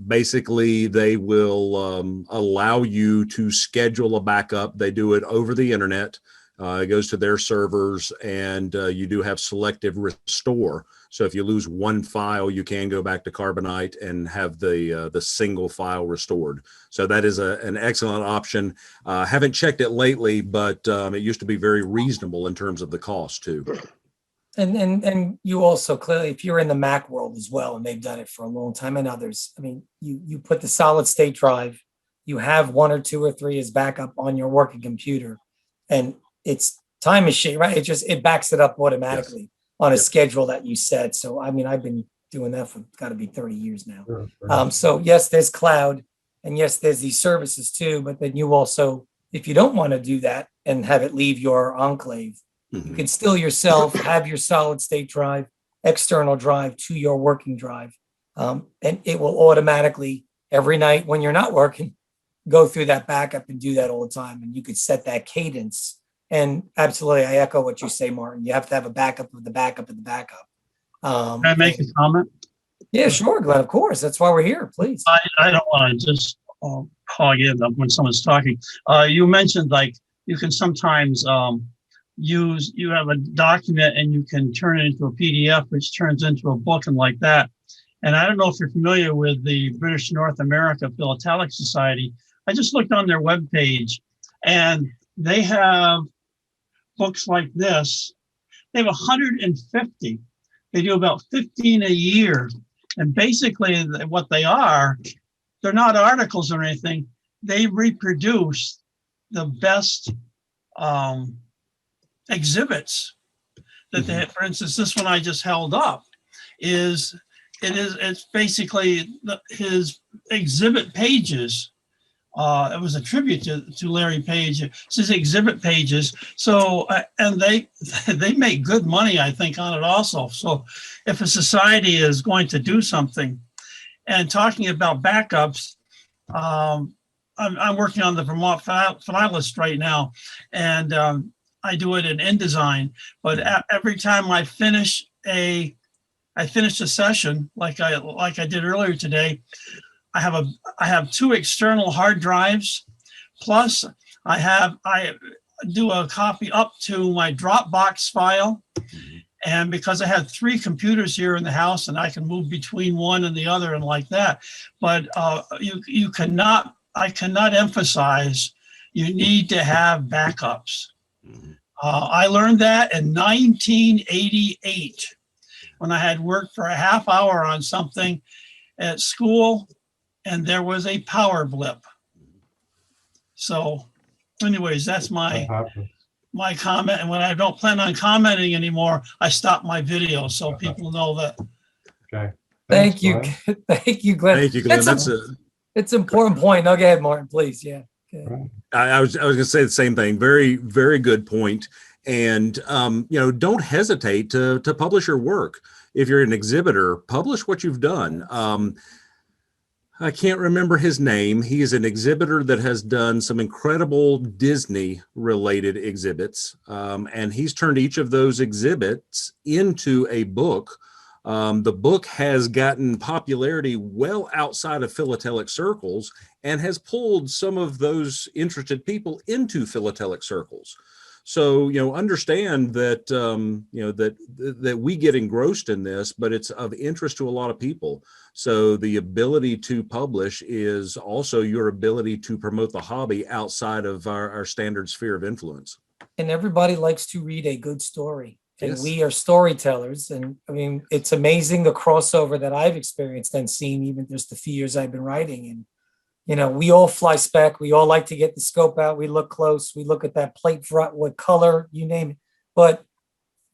Basically, they will allow you to schedule a backup. They do it over the internet. It goes to their servers, and you do have selective restore. So if you lose one file, you can go back to Carbonite and have the single file restored. So that is an excellent option. Haven't checked it lately, but it used to be very reasonable in terms of the cost too.
And you also clearly, if you're in the Mac world as well, and they've done it for a long time, and others, I mean, you put the solid state drive, you have 1 or 2 or 3 as backup on your working computer, and it's time machine, right? It backs it up automatically on a schedule that you set. So, I mean, I've been doing that for got to be 30 years now.
Sure.
So yes, there's cloud, and yes, there's these services too, but then you also, if you don't want to do that and have it leave your enclave, you can still yourself have your solid state drive, external drive to your working drive. And it will automatically, every night when you're not working, go through that backup and do that all the time. And you could set that cadence. And absolutely, I echo what you say, Martin. You have to have a backup of the backup of the backup.
Can I make a comment?
Yeah, sure, Glenn, of course. That's why we're here, please.
I don't want to just hog in when someone's talking. You mentioned like you can sometimes you have a document and you can turn it into a PDF, which turns into a book and like that. And I don't know if you're familiar with the British North America Philatelic Society. I just looked on their webpage, and they have books like this. They have 150. They do about 15 a year. And basically what they are, they're not articles or anything. They reproduce the best exhibits that they had. For instance, this one I just held up it's basically his exhibit pages. It was a tribute to Larry Page. It's his exhibit pages. So, and they make good money, I think, on it also. So if a society is going to do something, and talking about backups, I'm working on the Vermont Panelists right now, and I do it in InDesign. But every time I finish a session, like I did earlier today, I have 2 external hard drives, plus I do a copy up to my Dropbox file. And because I have 3 computers here in the house, and I can move between one and the other and like that. But I cannot emphasize, you need to have backups. I learned that in 1988 when I had worked for a half hour on something at school, and there was a power blip. So anyways, that's my comment. And when I don't plan on commenting anymore, I stop my video so people know that.
Okay.
Thank you. Thank you, Glenn.
Thank you, Glenn.
It's an important point. No, go ahead, Martin, please. Yeah.
Right.
I was going to say the same thing. Very, very good point. And, don't hesitate to publish your work. If you're an exhibitor, publish what you've done. I can't remember his name. He is an exhibitor that has done some incredible Disney related exhibits. And he's turned each of those exhibits into a book. The book has gotten popularity well outside of philatelic circles and has pulled some of those interested people into philatelic circles. So, understand that, that we get engrossed in this, but it's of interest to a lot of people. So the ability to publish is also your ability to promote the hobby outside of our standard sphere of influence.
And everybody likes to read a good story. And
Yes.
we are storytellers. And I mean, it's amazing the crossover that I've experienced and seen even just the few years I've been writing. And we all fly spec. We all like to get the scope out. We look close. We look at that plate front, what color, you name it. But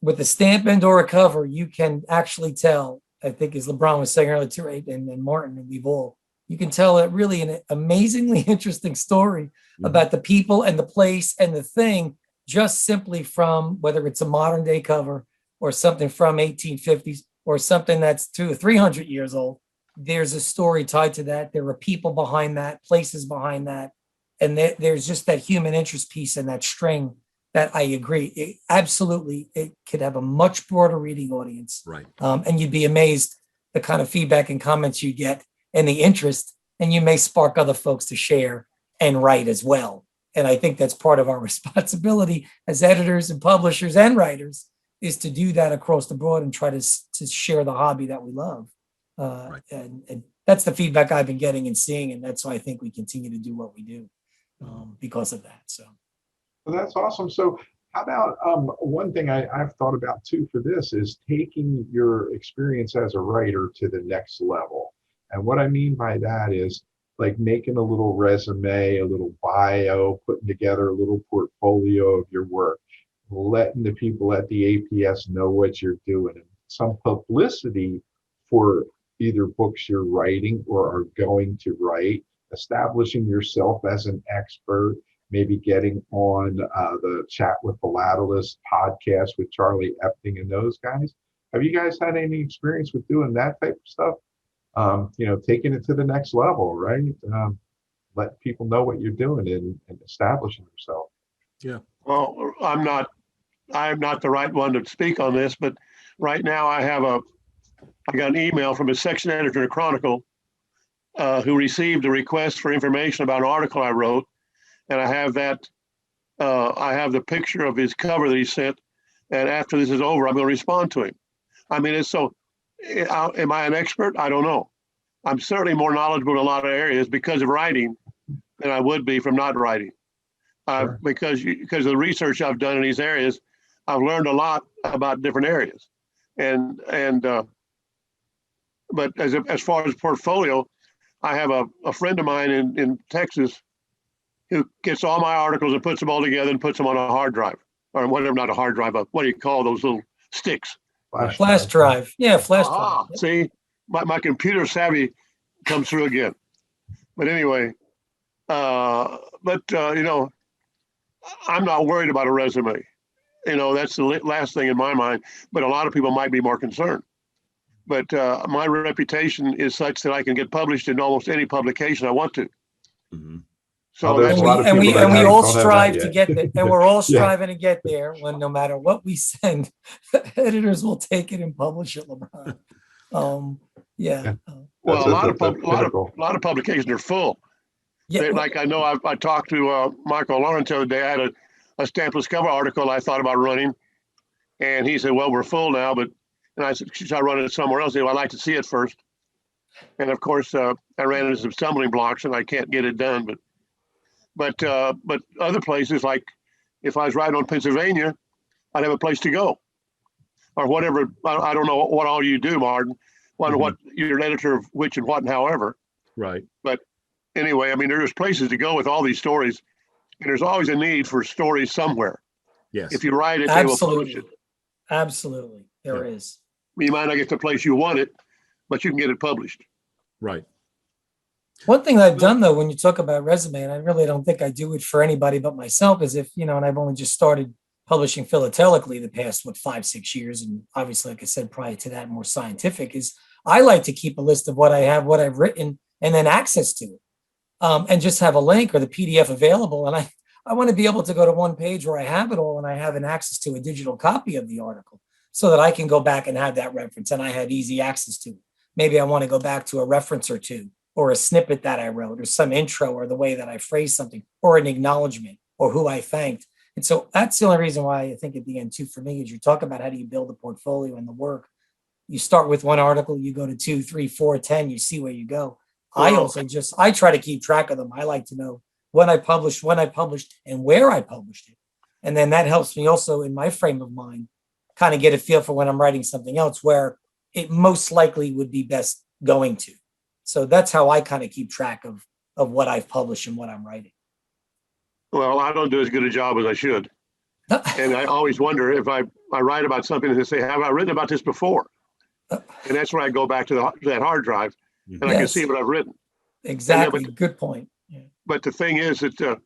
with a stamp and or a cover, you can actually tell, I think as Labron was saying earlier too, right? And Martin, and you can tell it really an amazingly interesting story about the people and the place and the thing, just simply from whether it's a modern day cover or something from 1850s or something that's 200 or 300 years old. There's a story tied to that. There are people behind that, places behind that. And there's just that human interest piece and that string that I agree. It could have a much broader reading audience.
Right.
And you'd be amazed the kind of feedback and comments you get and the interest, and you may spark other folks to share and write as well. And I think that's part of our responsibility as editors and publishers and writers, is to do that across the board and try to share the hobby that we love.
Right.
And that's the feedback I've been getting and seeing. And that's why I think we continue to do what we do because of that. So.
Well, that's awesome. So how about one thing I've thought about too for this is taking your experience as a writer to the next level. And what I mean by that is like making a little resume, a little bio, putting together a little portfolio of your work, letting the people at the APS know what you're doing, and some publicity for either books you're writing or are going to write, establishing yourself as an expert, maybe getting on the Chat with Philatelists podcast with Charlie Epting and those guys. Have you guys had any experience with doing that type of stuff? Taking it to the next level, right? Let people know what you're doing and establishing yourself.
Yeah.
Well, I'm not the right one to speak on this, but right now I got an email from a section editor in Chronicle who received a request for information about an article I wrote. And I have the picture of his cover that he sent. And after this is over, I'm going to respond to him. I mean, am I an expert? I don't know. I'm certainly more knowledgeable in a lot of areas because of writing than I would be from not writing.
Sure.
Because of the research I've done in these areas, I've learned a lot about different areas. But as far as portfolio, I have a friend of mine in Texas who gets all my articles and puts them all together and puts them on a hard drive, or whatever, not a hard drive, but what do you call those little sticks?
Flash drive. Yeah, flash
drive. See, my computer savvy comes through again. But anyway, I'm not worried about a resume. That's the last thing in my mind, but a lot of people might be more concerned. But my reputation is such that I can get published in almost any publication I want to.
Mm-hmm.
So
we all strive to get there, and we're all striving to get there. When no matter what we send, editors will take it and publish it, Labron.
Well, a lot of publications are full. Yeah, like I know I talked to Michael Lawrence the other day. I had a stampless cover article I thought about running, and he said, "Well, we're full now," and I said, "Should I run it somewhere else?" He said, "Well, I'd like to see it first." And of course, I ran into some stumbling blocks, and I can't get it done. But other places, like if I was writing on Pennsylvania, I'd have a place to go, or whatever. I don't know what all you do, Martin. What you're an editor of which and what and however.
Right.
But anyway, I mean, there's places to go with all these stories, and there's always a need for stories somewhere.
Yes.
If you write it, they will publish it.
Absolutely, there is.
You might not get the place you want it, but you can get it published.
Right.
One thing I've done, though, when you talk about resume, and I really don't think I do it for anybody but myself, is and I've only just started publishing philatelically the past, 5-6 years. And obviously, like I said, prior to that, more scientific, is I like to keep a list of what I have, what I've written, and then access to it. And just have a link or the PDF available. And I want to be able to go to one page where I have it all and I have an access to a digital copy of the article so that I can go back and have that reference and I have easy access to it. Maybe I want to go back to a reference or two, or a snippet that I wrote, or some intro, or the way that I phrased something, or an acknowledgement, or who I thanked. And so that's the only reason why I think at the end too, for me, is you talk about how do you build a portfolio and the work. You start with one article, you go to 2, 3, 4, 10, you see where you go. I try to keep track of them. I like to know when I published, and where I published it. And then that helps me also in my frame of mind, kind of get a feel for when I'm writing something else, where it most likely would be best going to. So that's how I kind of keep track of what I've published and what I'm writing.
Well, I don't do as good a job as I should. And I always wonder if I write about something and they say, have I written about this before? And that's where I go back to that hard drive and I can see what I've written.
Exactly. Good point. Yeah.
But the thing is that,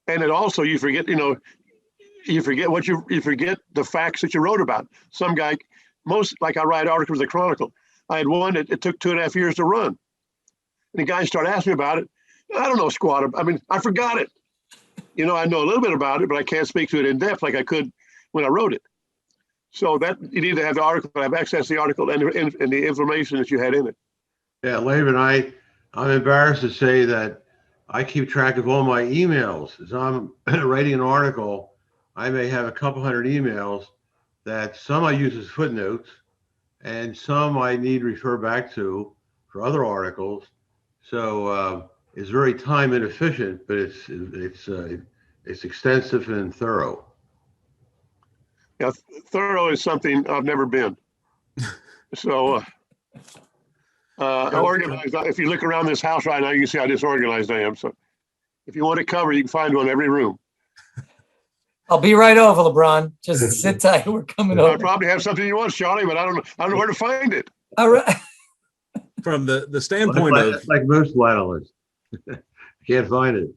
and it also, you forget, you forget the facts that you wrote about. Some guy, like I write articles in the Chronicle. I had one that it took 2.5 years to run. And the guy started asking me about it. I don't know squat. I mean, I forgot it. I know a little bit about it, but I can't speak to it in depth like I could when I wrote it. So that you need to have the article, have access to the article and the information that you had in it.
Yeah, Labron, I'm embarrassed to say that I keep track of all my emails. As I'm writing an article, I may have a couple hundred emails that some I use as footnotes and some I need to refer back to for other articles. So it's very time inefficient, but it's extensive and thorough.
Yeah, thorough is something I've never been. So organized. If you look around this house right now, you can see how disorganized I am. So if you want it covered, you can find one in every room.
I'll be right over, LeBron. Just sit tight. We're coming
I
over.
probably have something you want, Charlie, but I don't know where to find it.
All right.
From the standpoint of
like most philatelists, can't find it.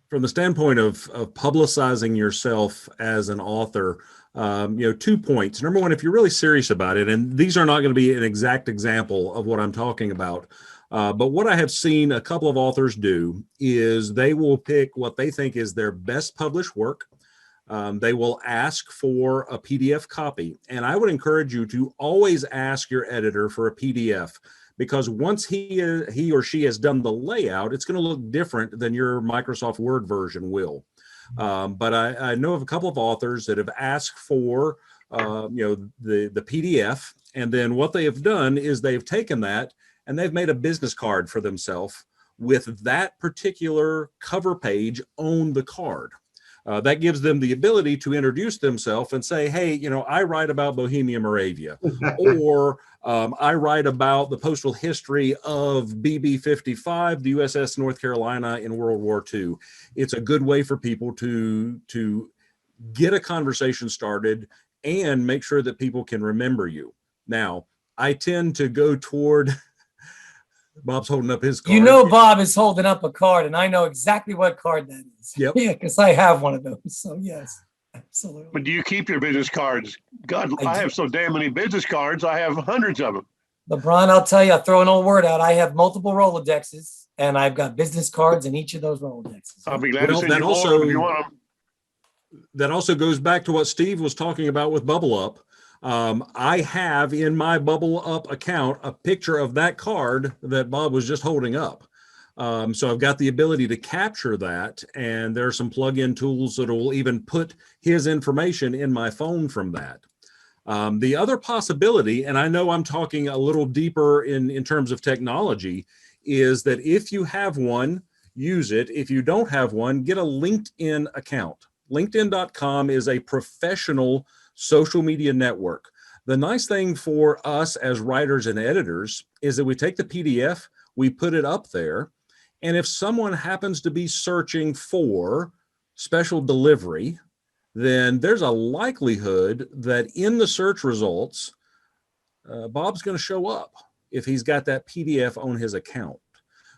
From the standpoint of publicizing yourself as an author, 2 points. Number one, if you're really serious about it, and these are not going to be an exact example of what I'm talking about, but what I have seen a couple of authors do is they will pick what they think is their best published work. They will ask for a PDF copy. And I would encourage you to always ask your editor for a PDF, because once he or she has done the layout, it's going to look different than your Microsoft Word version will. But I know of a couple of authors that have asked for the PDF, and then what they have done is they've taken that and they've made a business card for themselves with that particular cover page on the card. That gives them the ability to introduce themselves and say, hey, I write about Bohemia, Moravia, or I write about the postal history of BB-55, the USS North Carolina in World War II. It's a good way for people to get a conversation started and make sure that people can remember you. Now, I tend to go toward Bob's holding up his card.
Bob is holding up a card, and I know exactly what card that is.
Yep.
Yeah, because I have one of those. So yes, absolutely.
But do you keep your business cards? God, I have so damn many business cards. I have hundreds of them.
LeBron, I'll tell you, I'll throw an old word out. I have multiple Rolodexes, and I've got business cards in each of those Rolodexes.
I'll be glad to send
that
you
also-
more if you want them.
That also goes back to what Steve was talking about with Bubble Up. I have in my Bubble Up account a picture of that card that Bob was just holding up. So I've got the ability to capture that, and there are some plug-in tools that will even put his information in my phone from that. The other possibility, and I know I'm talking a little deeper in terms of technology, is that if you have one, use it. If you don't have one, get a LinkedIn account. LinkedIn.com is a professional social media network. The nice thing for us as writers and editors is that we take the PDF, we put it up there, and if someone happens to be searching for special delivery, then there's a likelihood that in the search results, Bob's going to show up if he's got that PDF on his account.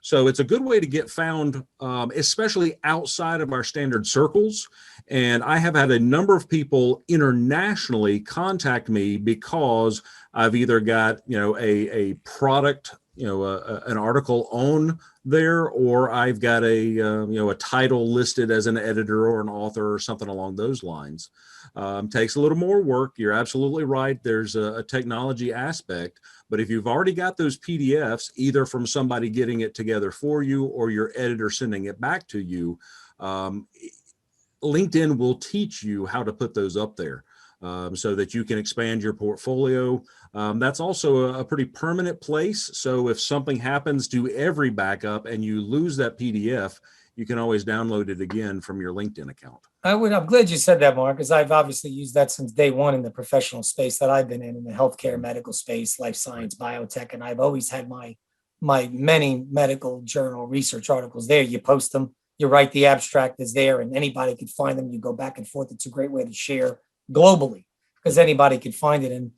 So it's a good way to get found, especially outside of our standard circles. And I have had a number of people internationally contact me because I've either got, a product, an article on there, or I've got a title listed as an editor or an author or something along those lines. Takes a little more work. You're absolutely right. There's a technology aspect, but if you've already got those PDFs, either from somebody getting it together for you or your editor sending it back to you, LinkedIn will teach you how to put those up there so that you can expand your portfolio. That's also a pretty permanent place. So if something happens to every backup and you lose that PDF, you can always download it again from your LinkedIn account.
I'm glad you said that, Mark, because I've obviously used that since day one in the professional space that I've been in the healthcare, medical space, life science, biotech, and I've always had my many medical journal research articles there. You post them, you write the abstract is there, and anybody could find them. You go back and forth. It's a great way to share globally because anybody could find it. And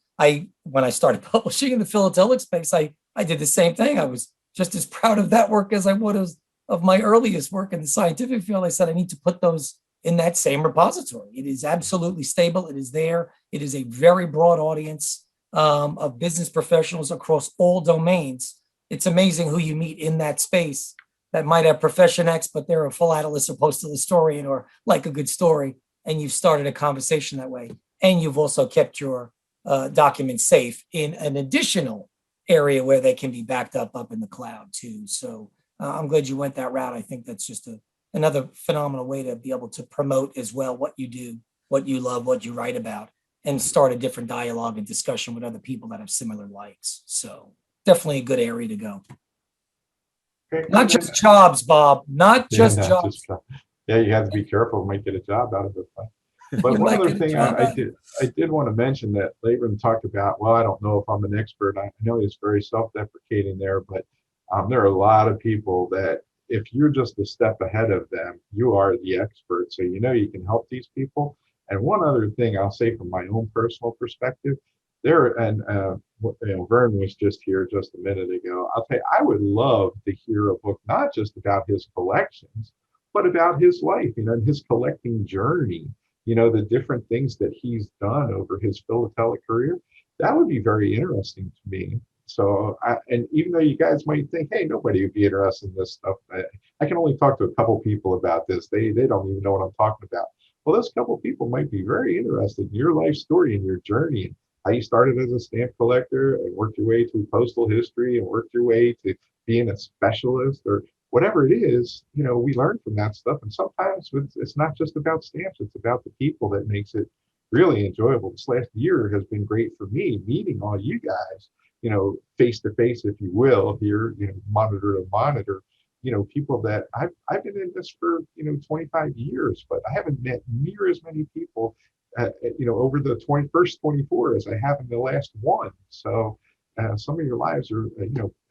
when I started publishing in the philatelic space, I did the same thing. I was just as proud of that work as I was of my earliest work in the scientific field. I said, I need to put those in that same repository. It is absolutely stable. It is there. It is a very broad audience of business professionals across all domains. It's amazing who you meet in that space that might have profession X, but they're a philatelist or postal historian or like a good story. And you've started a conversation that way. And you've also kept your documents safe in an additional area where they can be backed up in the cloud too. So I'm glad you went that route. I think that's just another phenomenal way to be able to promote as well what you do, what you love, what you write about, and start a different dialogue and discussion with other people that have similar likes. So definitely a good area to go.
Okay,
Not just jobs, Bob, not
yeah,
just
not
jobs.
just yeah, you have to be careful. You might get a job out of it. But
You
one
might
other
get a
thing
job out of
I did want to mention that Labron talked about. Well, I don't know if I'm an expert. I know he's very self-deprecating there, but there are a lot of people that if you're just a step ahead of them, you are the expert. So you know you can help these people. And one other thing I'll say from my own personal perspective, Vern was just here just a minute ago. I'll tell you, I would love to hear a book not just about his collections, but about his life, and his collecting journey. The different things that he's done over his philatelic career. That would be very interesting to me. So, and even though you guys might think, hey, nobody would be interested in this stuff, I can only talk to a couple people about this. They don't even know what I'm talking about. Well, those couple people might be very interested in your life story and your journey, and how you started as a stamp collector and worked your way through postal history and worked your way to being a specialist or whatever it is. We learn from that stuff. And sometimes it's not just about stamps, it's about the people that makes it really enjoyable. This last year has been great for me, meeting all you guys, face to face, if you will, here, monitor to monitor, people that I've been in this for, 25 years, but I haven't met near as many people, over the first 24 as I have in the last one. So some of your lives are,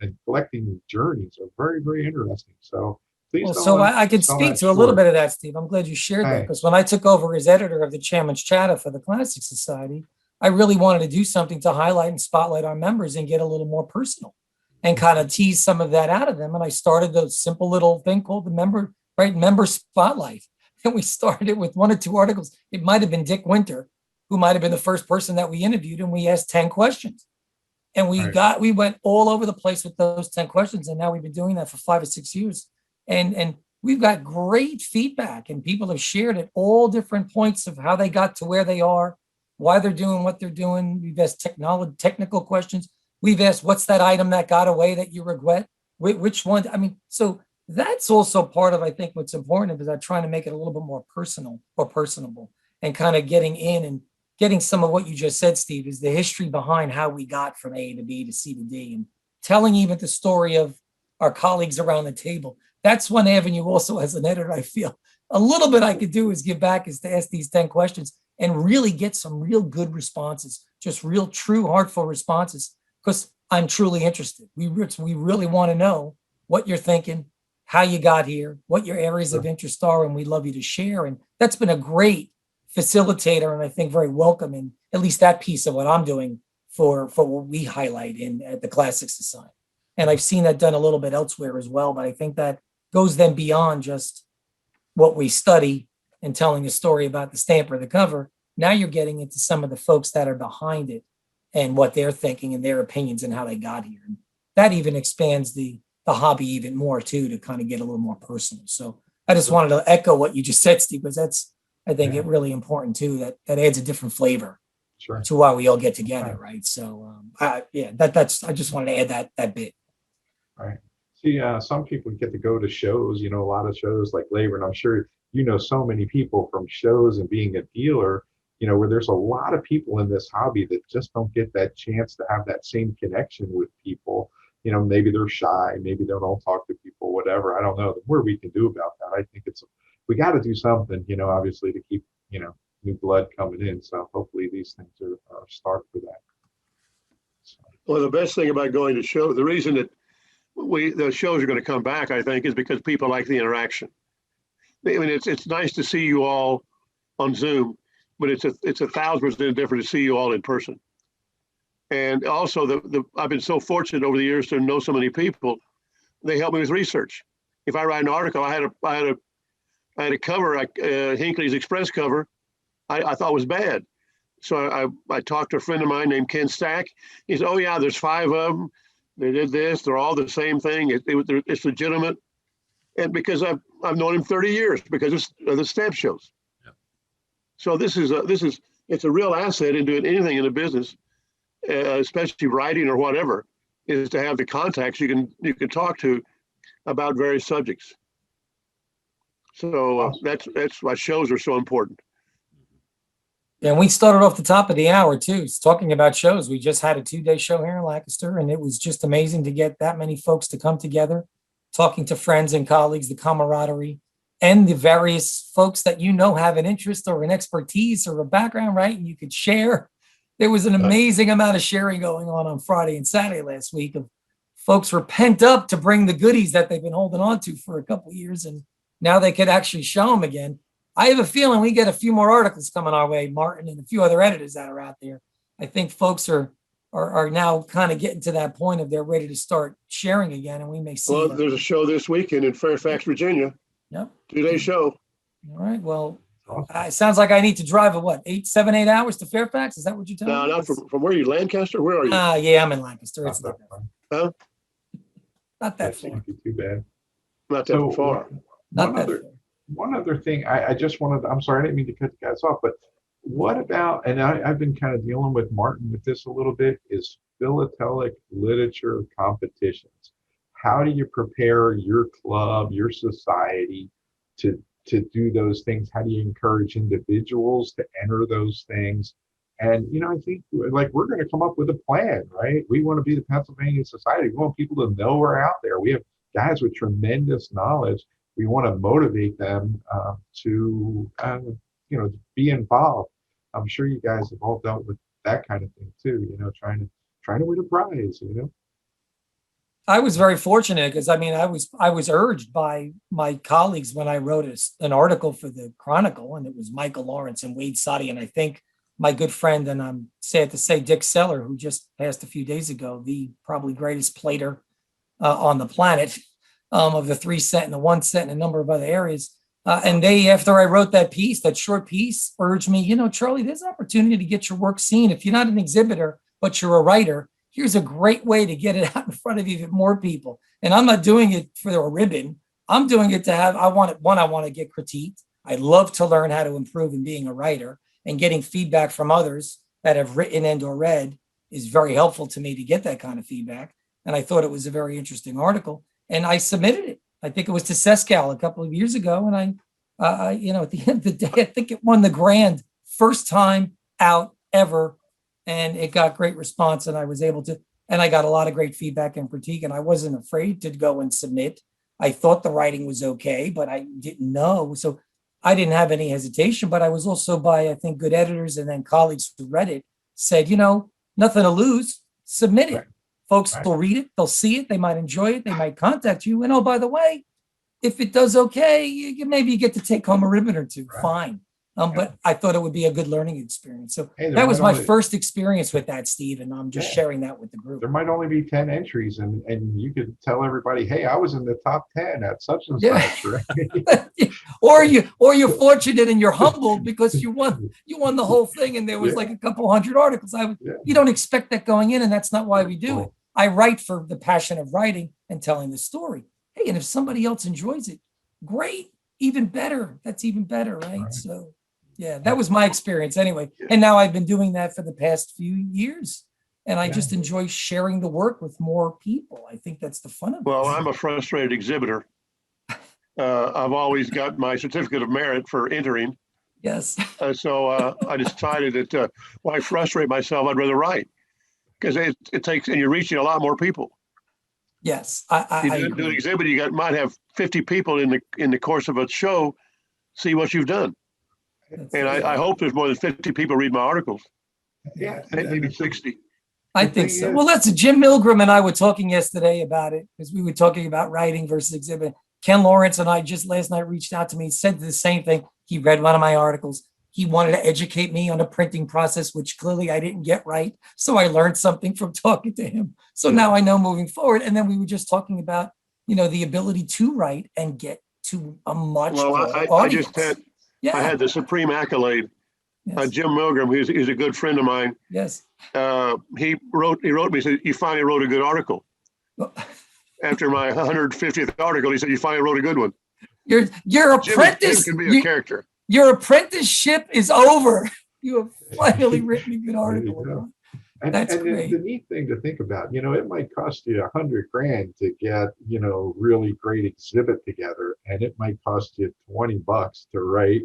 and collecting journeys are very, very interesting. So please
Well,
don't
so
let
I can
sell
speak
that
to a little
short.
bit of that, Steve. I'm glad you shared that,
Hey.
because when I took over as editor of the Chairman's Chatter for the Classic Society, I really wanted to do something to highlight and spotlight our members and get a little more personal and kind of tease some of that out of them. And I started a simple little thing called the member spotlight. And we started it with 1 or 2 articles. It might have been Dick Winter, who might have been the first person that we interviewed, and we asked 10 questions. And we went all over the place with those 10 questions. And now we've been doing that for 5 or 6 years. And we've got great feedback, and people have shared at all different points of how they got to where they are, why they're doing what they're doing. We've asked technical questions. We've asked, what's that item that got away that you regret? Which one? I mean, so that's also part of, I think, what's important is I'm trying to make it a little bit more personal or personable, and kind of getting in and getting some of what you just said, Steve, is the history behind how we got from A to B to C to D, and telling even the story of our colleagues around the table. That's one avenue also as an editor, I feel a little bit I could do is give back, is to ask these 10 questions and really get some real good responses, just real true heartful responses, because I'm truly interested. We really want to know what you're thinking, how you got here, what your areas of interest are, and we'd love you to share. And that's been a great facilitator, and I think very welcome in at least that piece of what I'm doing for what we highlight at the Classic Society. And I've seen that done a little bit elsewhere as well, but I think that goes then beyond just what we study and telling a story about the stamp or the cover. Now you're getting into some of the folks that are behind it and what they're thinking and their opinions and how they got here. And that even expands the hobby even more too, to kind of get a little more personal. So I just wanted to echo what you just said, Steve, because that's, I think, it really important too, that adds a different flavor to why we all get together. Right. So I just wanted to add that bit.
Right. See, some people get to go to shows, a lot of shows like Labor, and I'm sure so many people from shows and being a dealer, where there's a lot of people in this hobby that just don't get that chance to have that same connection with people. Maybe they're shy, maybe they don't talk to people, whatever. I don't know. The more we can do about that, I think we got to do something, obviously, to keep, new blood coming in. So hopefully these things are a start for that. So.
Well, the best thing about going to show, the reason that the shows are going to come back, I think, is because people like the interaction. I mean, it's nice to see you all on Zoom, but it's 1,000% different to see you all in person. And also, I've been so fortunate over the years to know so many people. They help me with research. If I write an article, I had a cover, Hinckley's Express cover, I thought was bad. So I talked to a friend of mine named Ken Stack. He said, "Oh yeah, there's 5 of them. They did this. They're all the same thing. It's legitimate." And because I've known him 30 years because of the stamp shows. Yeah. So it's a real asset in doing anything in the business, especially writing or whatever, is to have the contacts you can talk to about various subjects. So that's why shows are so important.
And we started off the top of the hour too, talking about shows. We just had a 2-day show here in Lancaster, and it was just amazing to get that many folks to come together, talking to friends and colleagues, the camaraderie, and the various folks that have an interest or an expertise or a background, right? And you could share. There was an amazing amount of sharing going on Friday and Saturday last week. Of folks were pent up to bring the goodies that they've been holding on to for a couple of years, and now they could actually show them again. I have a feeling we get a few more articles coming our way, Martin, and a few other editors that are out there. I think folks are now kind of getting to that point of they're ready to start sharing again, and we may see.
Well, there's a show this weekend in Fairfax, Virginia.
Yep.
2-day show.
All right. Well, it sounds like I need to drive 7, 8 hours to Fairfax. Is that what you're telling me?
No, not from where are you, Lancaster? Where are you?
Yeah, I'm in Lancaster. It's
Not
Huh?
not that
That
far.
shouldn't be too bad.
Not that far.
Not that far.
One other thing, I just wanted, I'm sorry, I didn't mean to cut you guys off, but what about, and I've been kind of dealing with Martin with this a little bit, is philatelic literature competitions. How do you prepare your club, your society to do those things? How do you encourage individuals to enter those things? And, I think like we're going to come up with a plan, right? We want to be the Pennsylvania Society. We want people to know we're out there. We have guys with tremendous knowledge. We want to motivate them to be involved. I'm sure you guys have all dealt with that kind of thing too, trying to win a prize,
I was very fortunate because I was urged by my colleagues when I wrote an article for the Chronicle, and it was Michael Lawrence and Wade Soddy, and I think my good friend, and I'm sad to say, Dick Seller, who just passed a few days ago, the probably greatest plater on the planet, of the 3 set and the 1 set and a number of other areas. And they, after I wrote that short piece, urged me, Charlie, there's an opportunity to get your work seen. If you're not an exhibitor, but you're a writer, here's a great way to get it out in front of even more people. And I'm not doing it for a ribbon. I'm doing it to I want to get critiqued. I love to learn how to improve in being a writer, and getting feedback from others that have written and or read is very helpful to me to get that kind of feedback. And I thought it was a very interesting article, and I submitted it. I think it was to Sescal a couple of years ago. And at the end of the day, I think it won the grand first time out ever. And it got great response, and I was able to, and I got a lot of great feedback and critique, and I wasn't afraid to go and submit. I thought the writing was okay, but I didn't know. So I didn't have any hesitation, but I was also by, I think, good editors and then colleagues who read it said, nothing to lose, submit it. Right. Folks will read it, they'll see it, they might enjoy it, they might contact you. And oh, by the way, if it does okay, maybe you get to take home a ribbon or two, fine. But I thought it would be a good learning experience. So that was my first experience with that, Steve, and I'm just sharing that with the group.
There might only be 10 entries, and you could tell everybody, hey, I was in the top 10 at such and such, right?
or you're fortunate and you're humbled because you won the whole thing, and there was like a couple hundred articles. You don't expect that going in, and that's not why we do it. I write for the passion of writing and telling the story. Hey, and if somebody else enjoys it, great, even better. That's even better, right? So. Yeah, that was my experience anyway. And now I've been doing that for the past few years. And I just enjoy sharing the work with more people. I think that's the fun of it.
Well, I'm a frustrated exhibitor. I've always got my certificate of merit for entering.
Yes.
So I decided that why frustrate myself? I'd rather write, because it takes, and you're reaching a lot more people.
Yes.
You do an exhibit, might have 50 people in the course of a show see what you've done. And I hope there's more than 50 people read my articles.
Yeah,
maybe 60.
I think so. Well, that's Jim Milgram and I were talking yesterday about it, because we were talking about writing versus exhibit. Ken Lawrence and I just last night reached out to me, said the same thing. He read one of my articles. He wanted to educate me on the printing process, which clearly I didn't get right. So I learned something from talking to him. So now I know moving forward. And then we were just talking about, the ability to write and get to a much broader audience.
I had the supreme accolade. Yes. Jim Milgram, he's a good friend of mine.
Yes.
He wrote me, said, you finally wrote a good article. After my 150th article, he said, you finally wrote a good one.
Your apprentice
Jim can be a character.
Your apprenticeship is over. You have finally written a good article. That's
and
great.
the neat thing to think about, it might cost you $100,000 to get, really great exhibit together, and it might cost you $20 to write,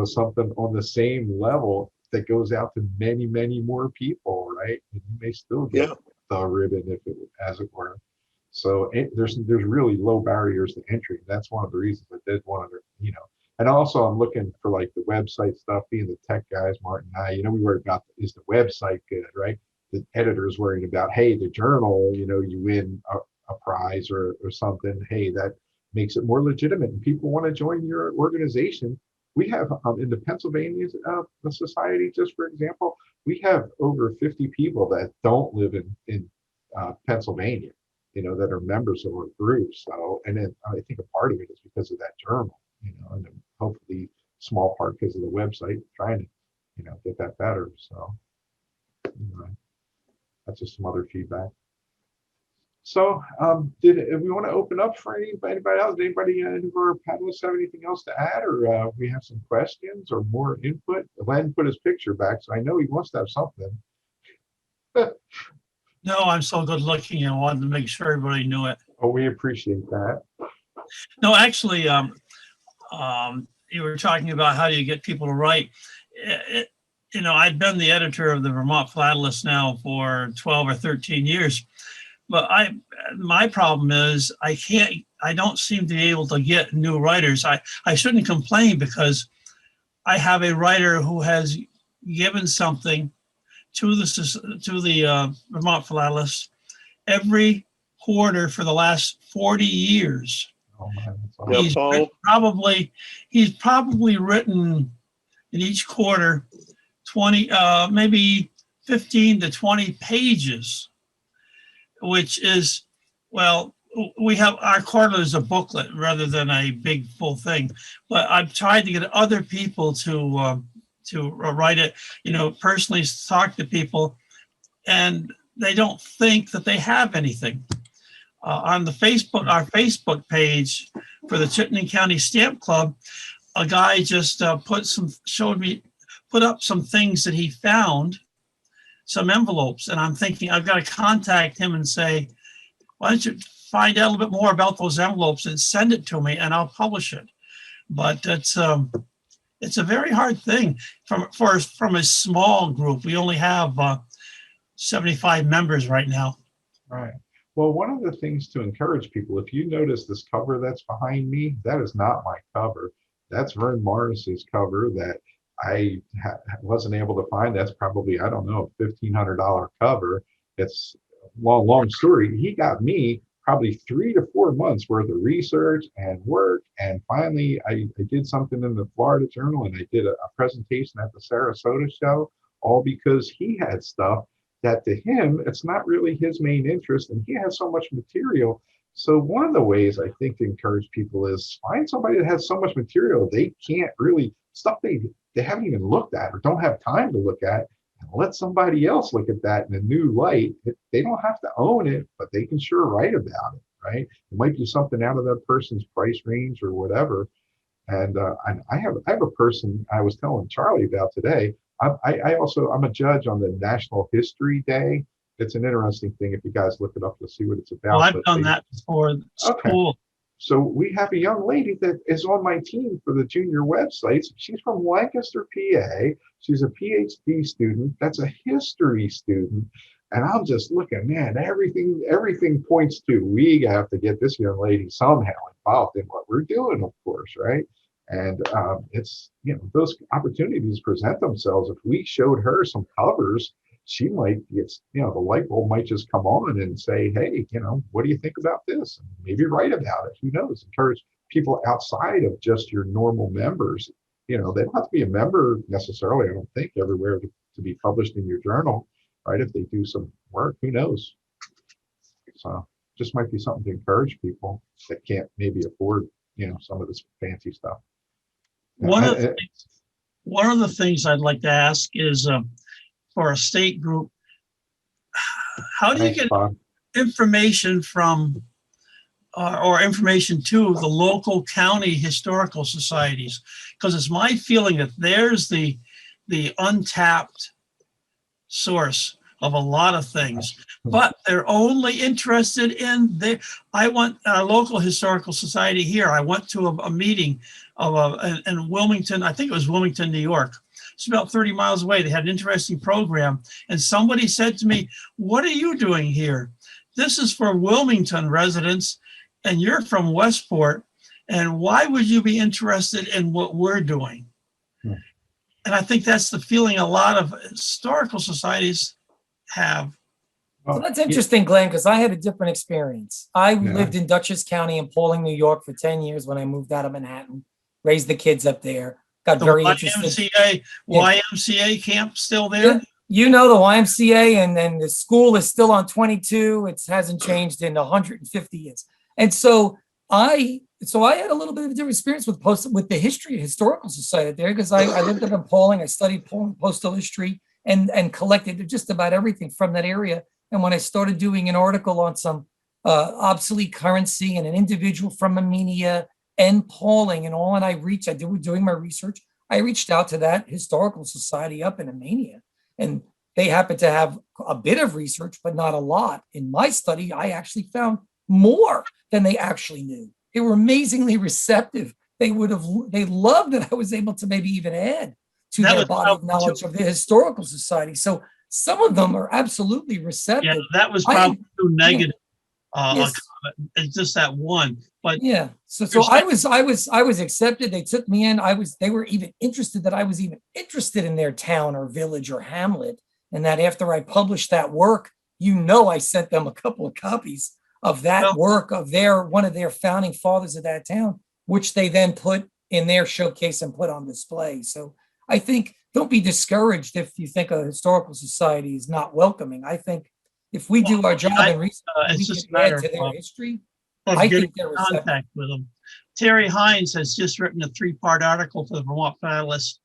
something on the same level that goes out to many, many more people, right? And you may still get
Yeah.
the ribbon, if it, as it were. So there's really low barriers to entry. That's one of the reasons I did want to, and also I'm looking for like the website stuff, being the tech guys, Martin and I, we worry about, is the website good, right? The editor's worrying about, hey, the journal, you win a prize or something. Hey, that makes it more legitimate and people want to join your organization. We have in the Pennsylvania the society, just for example, we have over 50 people that don't live in Pennsylvania, that are members of our group. So, and then I think a part of it is because of that journal, and then hopefully small part because of the website, trying to, get that better. So, that's just some other feedback. So, did we want to open up for anybody else? Did anybody who are panelists have anything else to add, or we have some questions or more input? Len put his picture back, so I know he wants to have something.
No, I'm so good looking. I wanted to make sure everybody knew it.
Oh, we appreciate that.
No, actually, you were talking about how do you get people to write. I'd been the editor of the Vermont Philatelists now for 12 or 13 years, but my problem is I don't seem to be able to get new writers. I shouldn't complain because I have a writer who has given something to the Vermont Philatelists every quarter for the last 40 years.
Oh, man,
Yeah,
He's
Paul.
probably written in each quarter 20, maybe 15 to 20 pages, which is, well, we have our quarterly is a booklet rather than a big full thing. But I've tried to get other people to write it, personally talk to people, and they don't think that they have anything. On the our Facebook page for the Chittenden County Stamp Club, a guy just put up some things that he found, some envelopes, and I'm thinking I've got to contact him and say, why don't you find out a little bit more about those envelopes and send it to me and I'll publish it. But it's a very hard thing from a small group. We only have 75 members right now.
Right. Well, one of the things to encourage people, if you notice this cover that's behind me, that is not my cover. That's Vern Morris's cover that I wasn't able to find. That's probably, I don't know, $1,500 cover. It's long story. He got me probably 3 to 4 months worth of research and work. And finally, I did something in the Florida Journal and I did a presentation at the Sarasota show, all because he had stuff that to him, it's not really his main interest, and he has so much material. So one of the ways I think to encourage people is find somebody that has so much material they can't really, stuff they haven't even looked at or don't have time to look at, and let somebody else look at that in a new light. They don't have to own it, but they can sure write about it, right? It might be something out of that person's price range or whatever. And I have a person I was telling Charlie about today. I'm a judge on the National History Day. It's an interesting thing. If you guys look it up, you'll see what it's about.
Well, I've done that before.
Okay.
Cool.
So we have a young lady that is on my team for the junior websites. She's from Lancaster, PA. She's a PhD student. That's a history student. And I'm just looking, man, everything points to, we have to get this young lady somehow involved in what we're doing, of course, right? And it's, those opportunities present themselves. If we showed her some covers, she might get, the light bulb might just come on and say, hey, what do you think about this? And maybe write about it. Who knows? Encourage people outside of just your normal members. They don't have to be a member necessarily, I don't think, everywhere to be published in your journal, right? If they do some work, who knows? So just might be something to encourage people that can't maybe afford, some of this fancy stuff.
One of the things I'd like to ask is for a state group, how do you get information from or information to the local county historical societies? Because it's my feeling that there's the untapped source of a lot of things, but they're only interested in I went our local historical society here. I went to a meeting of in Wilmington. I think it was Wilmington, New York. It's about 30 miles away. They had an interesting program. And somebody said to me, "What are you doing here? This is for Wilmington residents, and you're from Westport. And why would you be interested in what we're doing?" And I think that's the feeling a lot of historical societies have.
So that's interesting, Glenn, because I had a different experience. I lived in Dutchess County in Pawling, New York for 10 years when I moved out of Manhattan, raised the kids up there, got very interested.
YMCA camp still there?
You know, the YMCA, and then the school is still on 22. It hasn't changed in 150 years. And so I had a little bit of a different experience with the history, historical society there, because I lived up in Pawling. I studied postal history and collected just about everything from that area. And when I started doing an article on some obsolete currency and an individual from Armenia and Pawling and all, and I did doing my research, I reached out to that historical society up in Armenia, and they happened to have a bit of research, but not a lot. In my study, I actually found more than they actually knew. They were amazingly receptive. They loved that I was able to maybe even add to their body of knowledge of the historical society. So some of them are absolutely receptive.
Yeah, that was probably too negative. It's just that one. But
yeah, so I was accepted. They took me in. They were even interested that I was even interested in their town or village or hamlet. And that after I published that work, I sent them a couple of copies of that work of one of their founding fathers of that town, which they then put in their showcase and put on display. So I think don't be discouraged if you think a historical society is not welcoming. I think if we do our job and research, we can add to their history. I think they're
contact with them. Terry Hines has just written a 3-part article for the Vermont Panelists,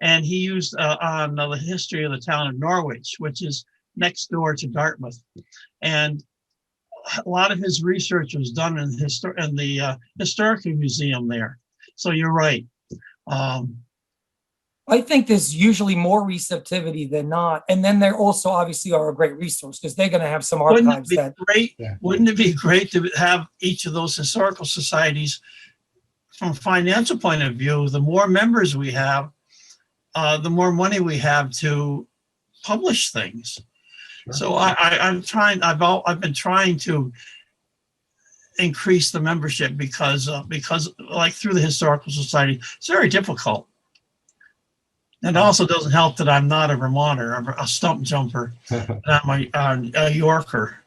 and he used on the history of the town of Norwich, which is next door to Dartmouth. And a lot of his research was done in the historical museum there. So you're right.
I think there's usually more receptivity than not. And then they also obviously are a great resource because they're going to have some archives
Wouldn't it be great to have each of those historical societies from a financial point of view? The more members we have, the more money we have to publish things. Sure. So I've been trying to increase the membership because like through the historical society, it's very difficult. And it also doesn't help that I'm not a Vermonter. I'm a stump jumper. I'm a Yorker.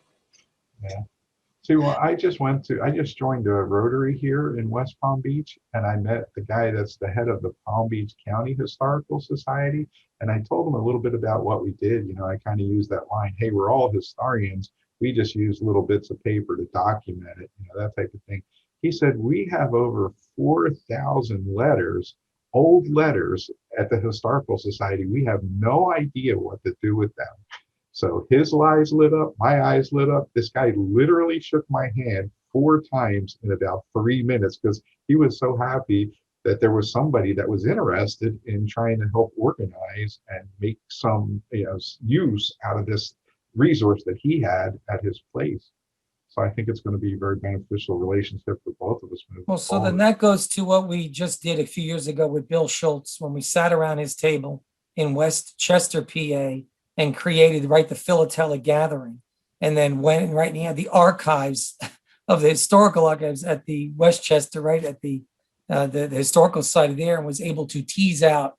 Yeah. See, well, I just joined a Rotary here in West Palm Beach, and I met the guy that's the head of the Palm Beach County Historical Society. And I told him a little bit about what we did. I kind of used that line, "Hey, we're all historians. We just use little bits of paper to document it," that type of thing. He said, "We have over 4,000 letters, old letters at the Historical Society. We have no idea what to do with them." So his eyes lit up, my eyes lit up. This guy literally shook my hand 4 times in about 3 minutes because he was so happy that there was somebody that was interested in trying to help organize and make some use out of this resource that he had at his place. So I think it's going to be a very beneficial relationship for both of us.
Well, so then that goes to what we just did a few years ago with Bill Schultz when we sat around his table in Westchester, PA, and created the philatelic gathering, and then went and he had the archives of the historical archives at the Westchester, at the historical society there, and was able to tease out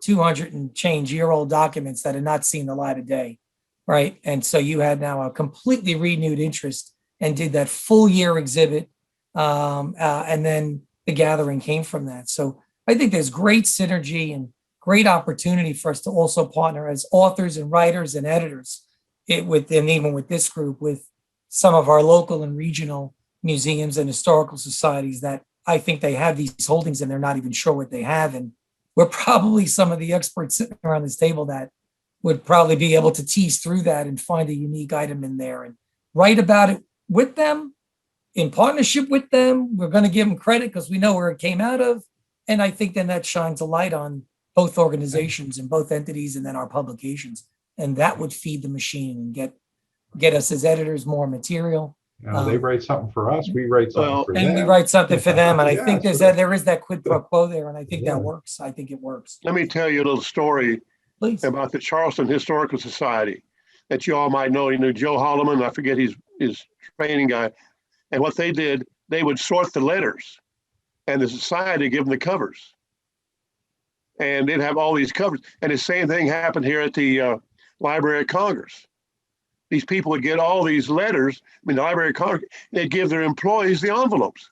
200 and change year old documents that had not seen the light of day, right? And so you had now a completely renewed interest and did that full year exhibit. And then the gathering came from that. So I think there's great synergy and great opportunity for us to also partner as authors and writers and editors and even with this group, with some of our local and regional museums and historical societies that I think they have these holdings and they're not even sure what they have. And we're probably some of the experts sitting around this table that would probably be able to tease through that and find a unique item in there and write about it with them, in partnership with them. We're going to give them credit because we know where it came out of. And I think then that shines a light on both organizations and both entities and then our publications. and that would feed the machine and get us as editors more material.
They write something for us, we write something for them.
And we write something for them. And I
Yeah,
think there is that quid pro quo there. And I think
Yeah.
that works. I think it works.
Let me tell you a little story
Please.
about the Charleston Historical Society that you all might know. You know, Joe Holloman, I forget his training guy. And what they did, they would sort the letters and the society give them the covers. And they'd have all these covers. And the same thing happened here at the Library of Congress. These people would get all these letters. I mean, the Library of Congress, they'd give their employees the envelopes.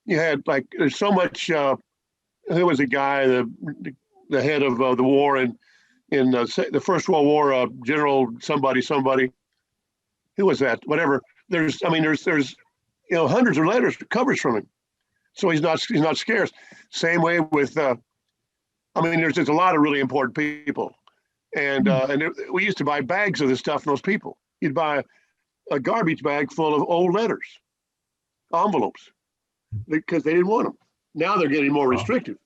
You had like, there's so much, who was the guy, the head of the war in the First World War, General somebody, who was that? Whatever. There's hundreds of letters, covers from him. So he's not scarce. Same way with, there's a lot of really important people. And we used to buy bags of this stuff from those people. You'd buy a garbage bag full of old letters, envelopes, because they didn't want them. Now they're getting more restrictive.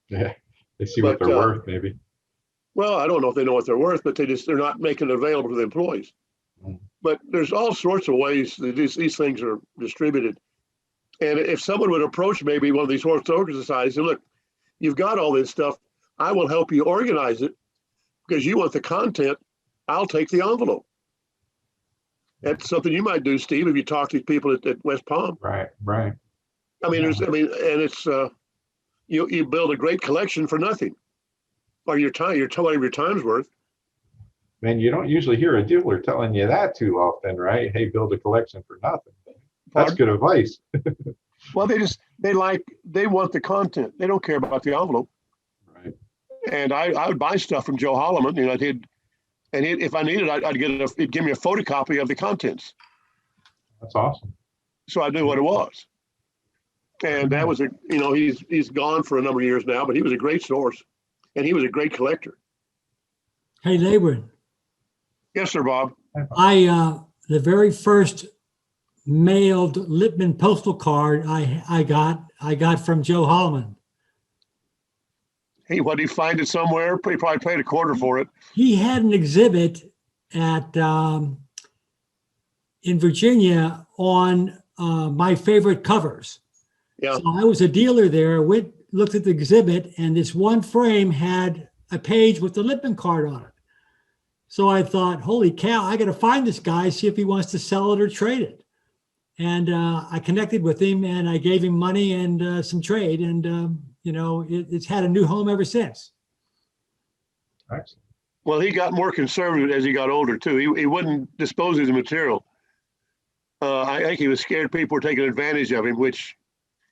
Yeah, they see what they're worth, maybe.
Well, I don't know if they know what they're worth, but they're not making it available to the employees. But there's all sorts of ways that these things are distributed. And if someone would approach maybe one of these historical societies and look, you've got all this stuff, I will help you organize it because you want the content, I'll take the envelope. That's something you might do, Steve, if you talk to these people at West Palm.
Right.
It's you build a great collection for nothing, or your whatever your time's worth.
Man, you don't usually hear a dealer telling you that too often, right? Hey, build a collection for nothing. That's good advice.
Well, they want the content. They don't care about the envelope.
Right.
And I would buy stuff from Joe Holloman, if I needed, he'd give me a photocopy of the contents.
That's awesome.
So I knew what it was. And that was he's gone for a number of years now, but he was a great source and he was a great collector.
Hey, Labron.
Yes, sir, Bob.
The very first mailed Lippman postal card I got from Joe Holloman.
Hey, what did he find it somewhere? He probably paid a quarter for it.
He had an exhibit at in Virginia on my favorite covers.
Yeah.
So I was a dealer there, looked at the exhibit, and this one frame had a page with the Lippman card on it. So I thought, holy cow, I got to find this guy, see if he wants to sell it or trade it. And I connected with him and I gave him money and some trade. And, it's had a new home ever since.
Excellent.
Well, he got more conservative as he got older, too. He wouldn't dispose of the material. I think he was scared people were taking advantage of him, which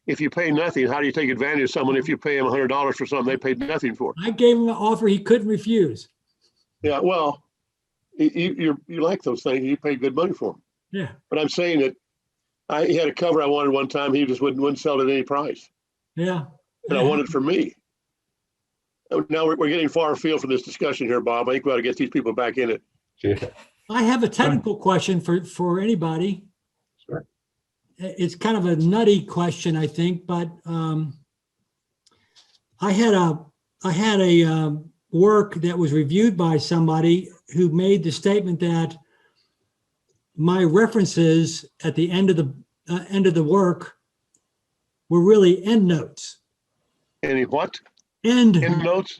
if you pay nothing, how do you take advantage of someone if you pay them $100 for something they paid nothing for?
I gave him an offer he couldn't refuse.
Yeah, well, you like those things. You pay good money for them.
Yeah.
But I'm saying that he had a cover I wanted one time. He just wouldn't sell it at any price.
Yeah.
And I wanted it for me. Now we're getting far afield from this discussion here, Bob. I think we ought to get these people back in it.
Yeah.
I have a technical question for anybody.
Sure.
It's kind of a nutty question, I think, but I had a work that was reviewed by somebody who made the statement that my references at the end of the work were really endnotes.
Any what?
Endnotes.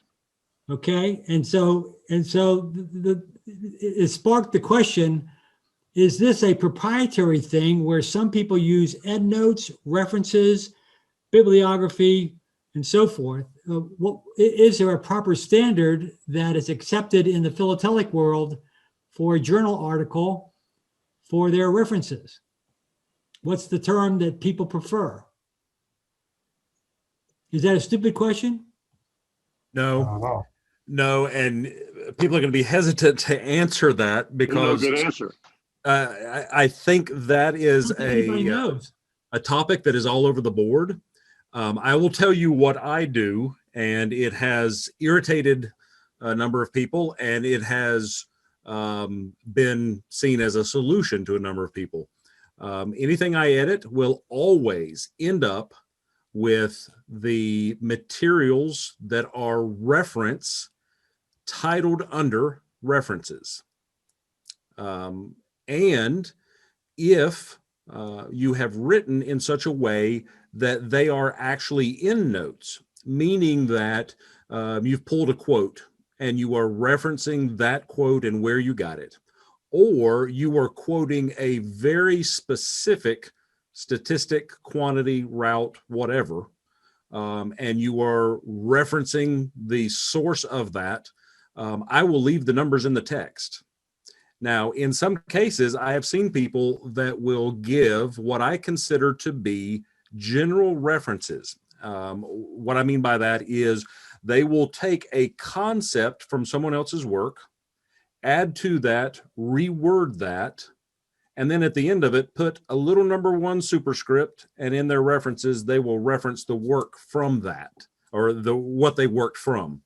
Okay, and so it sparked the question: is this a proprietary thing where some people use endnotes, references, bibliography, and so forth? Is there a proper standard that is accepted in the philatelic world for a journal article for their references? What's the term that people prefer? Is that a stupid question?
No, and people are going to be hesitant to answer that because
no good answer.
I think that is a topic that is all over the board. I will tell you what I do, and it has irritated a number of people, and it has been seen as a solution to a number of people. Anything I edit will always end up with the materials that are reference titled under references. And if you have written in such a way that they are actually in notes, meaning that you've pulled a quote and you are referencing that quote and where you got it, or you are quoting a very specific statistic, quantity, route, whatever, and you are referencing the source of that, I will leave the numbers in the text. Now, in some cases, I have seen people that will give what I consider to be general references. What I mean by that is they will take a concept from someone else's work, add to that, reword that, and then at the end of it, put a little #1 superscript, and in their references, they will reference the work from that, or what they worked from.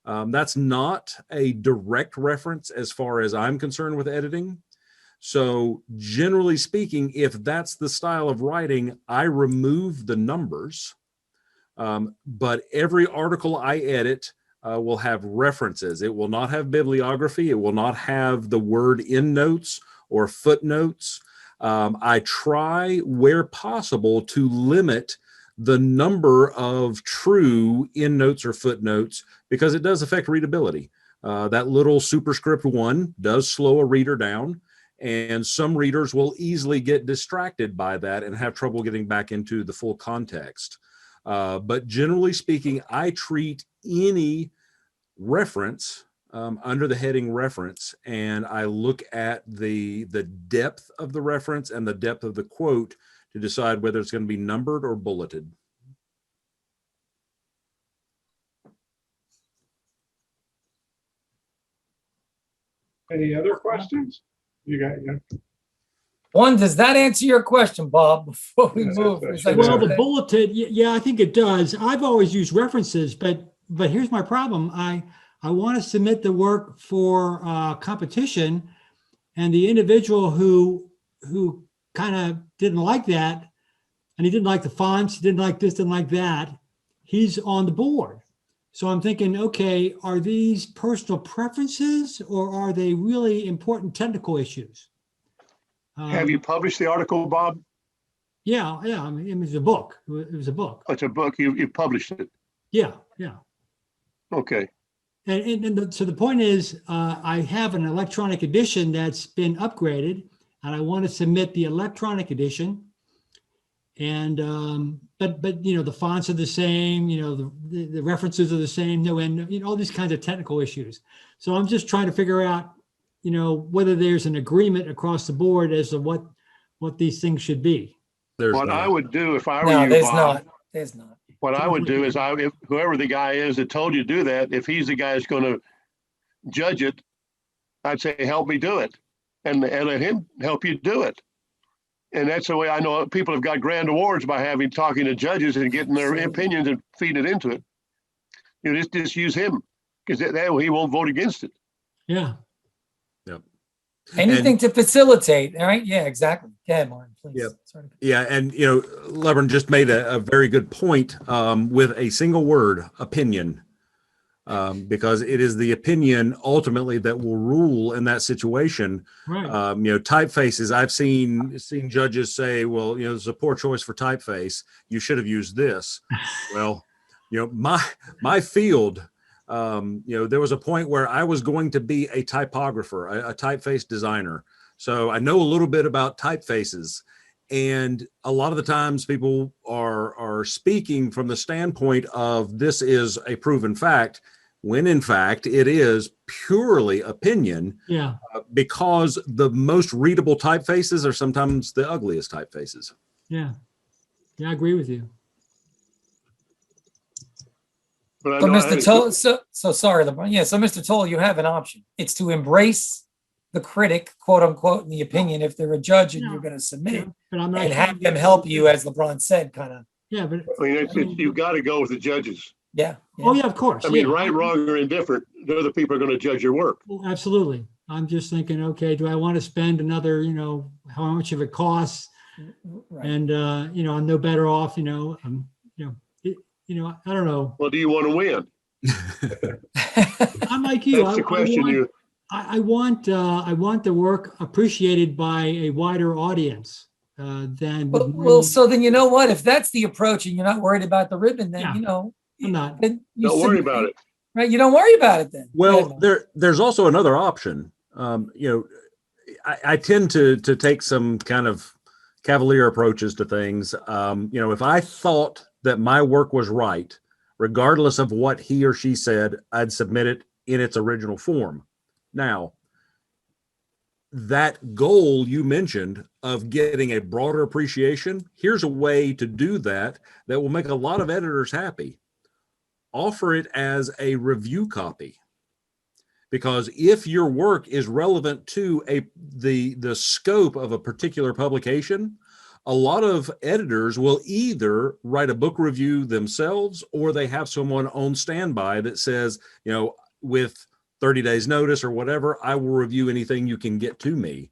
That's not a direct reference as far as I'm concerned with editing. So generally speaking, if that's the style of writing, I remove the numbers. But every article I edit will have references. It will not have bibliography. It will not have the word endnotes or footnotes. I try, where possible, to limit the number of true endnotes or footnotes because it does affect readability. That little superscript 1 does slow a reader down, and some readers will easily get distracted by that and have trouble getting back into the full context. But generally speaking, I treat any reference under the heading reference, and I look at the depth of the reference and the depth of the quote to decide whether it's going to be numbered or bulleted.
Any other questions? You got
One, does that answer your question, Bob, before we
Yes,
move?
that's
Is that
Well,
okay?
the bulleted, yeah, I think it does. I've always used references, but here's my problem. I want to submit the work for competition, and the individual who kind of didn't like that, and he didn't like the fonts, didn't like this, didn't like that, he's on the board. So I'm thinking, okay, are these personal preferences or are they really important technical issues?
Have you published the article, Bob?
Yeah. I mean, it was a book. It was a book.
It's a book. You published it.
Yeah.
Okay.
So the point is, I have an electronic edition that's been upgraded, and I want to submit the electronic edition. And but the fonts are the same, the references are the same, no end, all these kinds of technical issues. So I'm just trying to figure out, whether there's an agreement across the board as to what these things should be.
I would do if I were
No,
you,
there's
Bob,
not. There's not.
what I would do is if whoever the guy is that told you to do that, if he's the guy that's going to judge it, I'd say, help me do it, and let him help you do it. And that's the way I know people have got grand awards by talking to judges and getting their opinions and feeding it into it. Just use him, because that way he won't vote against it.
Yeah.
Yep.
Anything to facilitate. All right. Yeah, exactly. Go ahead, Martin, please.
Yep.
Sorry.
Yeah, and Labron just made a very good point with a single word, opinion, because it is the opinion ultimately that will rule in that situation.
Right.
Typefaces. I've seen judges say, "Well, it's a poor choice for typeface. You should have used this." Well, my field. There was a point where I was going to be a typographer, a typeface designer. So I know a little bit about typefaces. And a lot of the times people are speaking from the standpoint of this is a proven fact, when in fact it is purely opinion.
Yeah.
Because the most readable typefaces are sometimes the ugliest typefaces.
Yeah. I agree with you.
But
So, Mr. Toll, so sorry, LeBron. Yeah, so Mr. Toll, you have an option. It's to embrace the critic, quote unquote, in the opinion, if they're a judge and you're going to submit it,
But I'm not
and have them help you, as LeBron said, kind of.
Yeah, but
you've got to go with the judges.
Yeah.
oh yeah, of course.
I mean,
yeah.
right, wrong, or indifferent, they're the people who are going to judge your work.
Well, absolutely. I'm just thinking, okay, do I want to spend another, how much of it costs?
Right.
And I'm no better off, I don't know.
Well, do you want to win?
I'm like you.
That's the question.
I want the work appreciated by a wider audience than would
Well,
normally.
so then you know what? If that's the approach and you're not worried about the ribbon, then
Yeah.
you know,
I'm not.
then you
Don't worry
submit
about it.
right? You don't worry about it then.
Well,
Yeah.
there's also another option. I tend to take some kind of cavalier approaches to things. If I thought that my work was right, regardless of what he or she said, I'd submit it in its original form. Now, that goal you mentioned of getting a broader appreciation, here's a way to do that that will make a lot of editors happy. Offer it as a review copy. Because if your work is relevant to the scope of a particular publication, a lot of editors will either write a book review themselves, or they have someone on standby that says, with 30 days notice or whatever, I will review anything you can get to me.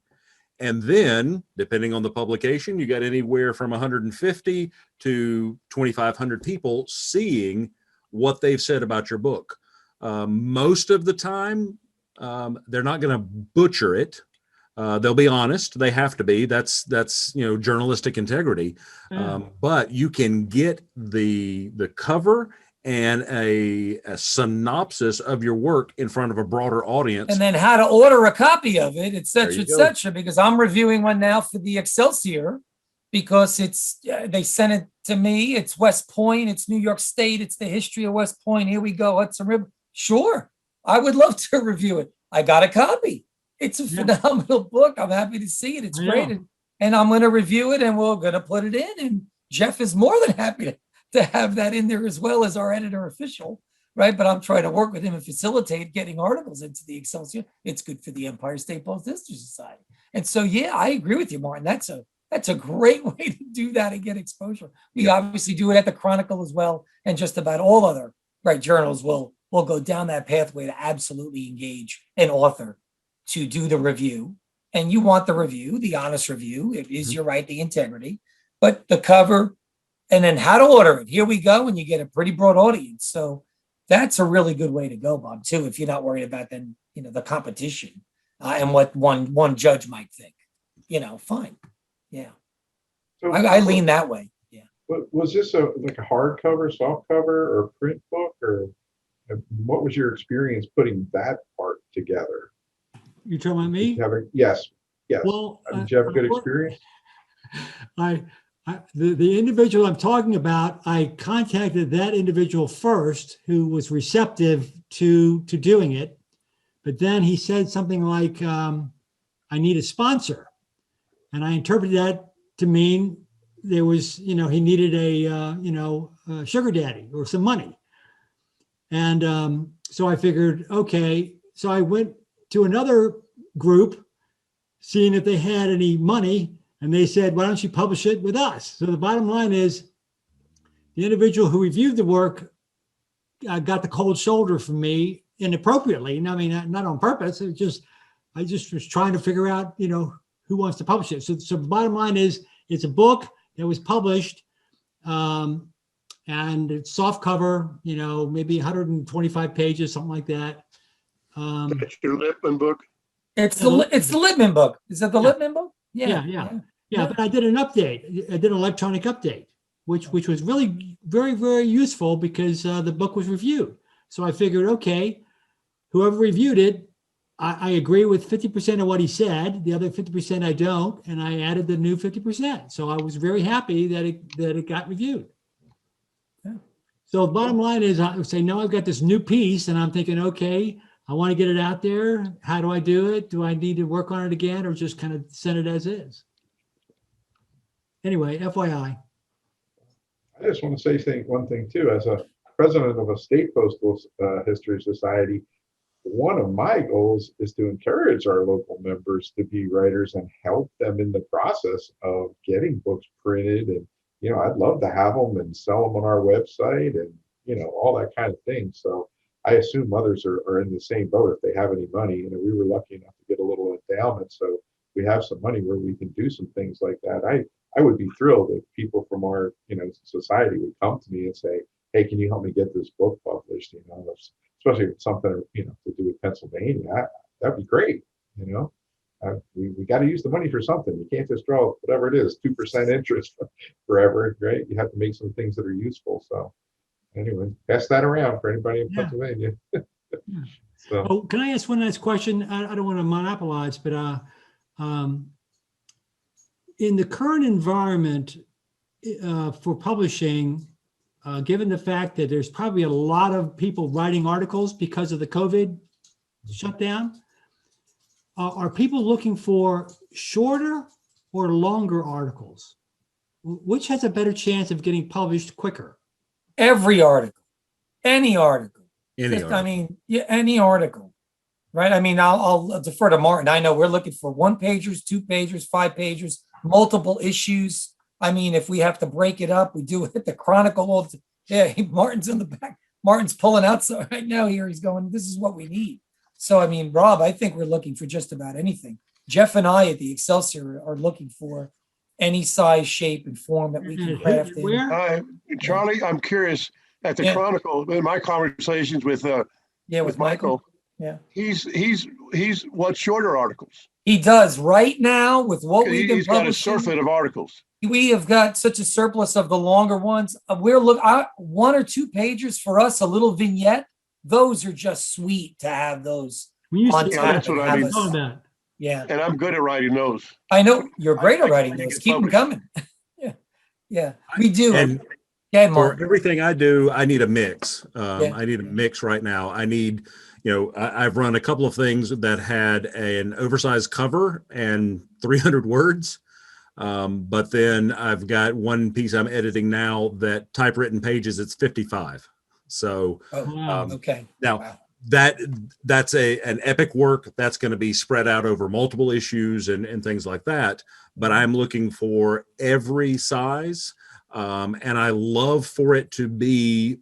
And then, depending on the publication, you got anywhere from 150 to 2,500 people seeing what they've said about your book. Most of the time, they're not going to butcher it. They'll be honest. They have to be. That's journalistic integrity. But you can get the cover and a synopsis of your work in front of a broader audience.
And then how to order a copy of it, et cetera,
There you
et
go.
cetera, because I'm reviewing one now for the Excelsior because they sent it to me. It's West Point, it's New York State, it's the history of West Point. Here we go. Hudson River. Sure, I would love to review it. I got a copy. It's a phenomenal book. I'm happy to see it. It's great. And I'm going to review it and we're going to put it in. And Jeff is more than happy to have that in there as well as our editor official, right? But I'm trying to work with him and facilitate getting articles into the Excelsior. It's good for the Empire State Post History Society. And so, yeah, I agree with you, Martin. That's a great way to do that and get exposure. We obviously do it at the Chronicle as well. And just about all other journals will go down that pathway to absolutely engage an author to do the review. And you want the review, the honest review. It is your right, the integrity, but the cover, and then how to order it. Here we go. And you get a pretty broad audience. So that's a really good way to go, Bob, too, if you're not worried about then, the competition and what one judge might think, fine. Yeah.
So
I lean that way. Yeah.
Was this like a hardcover, soft cover, or print book, or what was your experience putting that part together?
You talking about me?
Yes.
Well,
did you have a good experience?
The individual I'm talking about, I contacted that individual first, who was receptive to doing it. But then he said something like, I need a sponsor. And I interpreted that to mean there was, he needed a sugar daddy or some money. And so I figured, okay. So I went to another group, seeing if they had any money. And they said, why don't you publish it with us? So the bottom line is the individual who reviewed the work got the cold shoulder from me inappropriately. And I mean, not on purpose. I just was trying to figure out, who wants to publish it. So the bottom line is it's a book that was published and it's soft cover, maybe 125 pages, something like that.
That's your Lippman book.
It's the Lippman book. Is that the Lippman book?
Yeah, but I did an update. I did an electronic update, which was really very, very useful because the book was reviewed. So I figured, okay, whoever reviewed it, I agree with 50% of what he said. The other 50% I don't, and I added the new 50%. So I was very happy that it got reviewed.
Yeah.
So the bottom line is, I would say, no, I've got this new piece, and I'm thinking, okay, I want to get it out there. How do I do it? Do I need to work on it again, or just kind of send it as is? Anyway, FYI.
I just want to say one thing too. As a president of a state postal history society, one of my goals is to encourage our local members to be writers and help them in the process of getting books printed. And, I'd love to have them and sell them on our website and, all that kind of thing. So I assume others are in the same boat if they have any money. We were lucky enough to get a little endowment. So we have some money where we can do some things like that. I would be thrilled if people from our, society would come to me and say, hey, can you help me get this book published? Especially if it's something, to do with Pennsylvania. that'd be great. We got to use the money for something. You can't just draw whatever it is, 2% interest forever, right? You have to make some things that are useful. So anyway, pass that around for anybody in Pennsylvania. So.
Oh, can I ask one last question? I don't want to monopolize, but in the current environment for publishing, given the fact that there's probably a lot of people writing articles because of the COVID shutdown, are people looking for shorter or longer articles? Which has a better chance of getting published quicker?
Every article, any article.
I
mean, yeah, any article, right? I mean, I'll defer to Martin. I know we're looking for 1-pagers, 2-pagers, 5-pagers, multiple issues. I mean, if we have to break it up, we do it. The Chronicle. Yeah, Martin's in the back. Martin's pulling out. So right now here he's going, this is what we need. So, I mean, Rob, I think we're looking for just about anything. Jeff and I at the Excelsior are looking for any size, shape, and form that we can craft in.
Charlie, I'm curious, at the Chronicle, in my conversations with Michael, he's what shorter articles?
He does right now with what we've been publishing.
He's got a surfeit of articles.
We have got such a surplus of the longer ones. We're 1 or 2 pages for us, a little vignette. Those are just sweet to have those.
That's what I mean.
Yeah.
And I'm good at writing those.
I know you're great at writing those. Keep them coming. Yeah, we do.
And for everything I do, I need a mix. I need a mix right now. I need, I've run a couple of things that had an oversized cover and 300 words. But then I've got one piece I'm editing now that typewritten pages, it's 55. So
okay.
Now that's an epic work that's going to be spread out over multiple issues and things like that. But I'm looking for every size. And I love for it to be,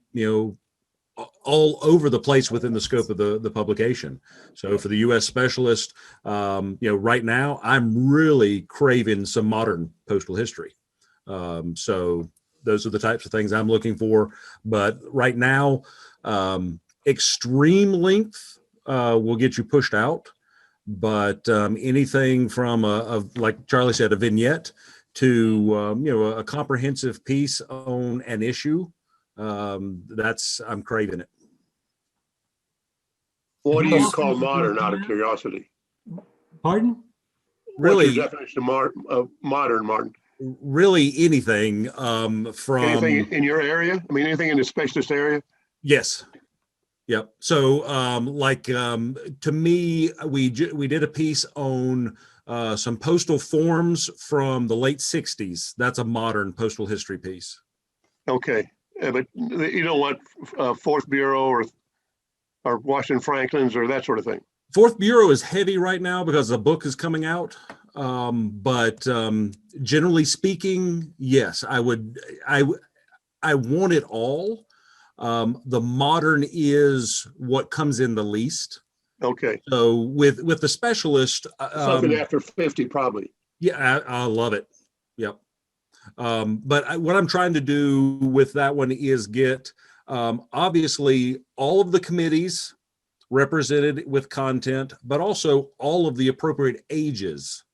all over the place within the scope of the publication. So for the U.S. specialist, right now I'm really craving some modern postal history. So those are the types of things I'm looking for. But right now, extreme length will get you pushed out. But anything from like Charlie said, a vignette to a comprehensive piece on an issue, I'm craving it.
What do you call modern, out of curiosity?
Pardon?
Really,
what's your definition of modern, Martin?
Really anything from
anything in your area? I mean, anything in the specialist area?
Yes. Yep. So to me, we did a piece on some postal forms from the late 60s. That's a modern postal history piece.
Okay. But you don't want Fourth Bureau or Washington Franklin's or that sort of thing.
Fourth Bureau is heavy right now because the book is coming out. But generally speaking, yes, I want it all. The modern is what comes in the least.
Okay.
So with the specialist,
something after 50, probably.
Yeah, I love it. Yep. But what I'm trying to do with that one is get obviously all of the committees represented with content, but also all of the appropriate ages,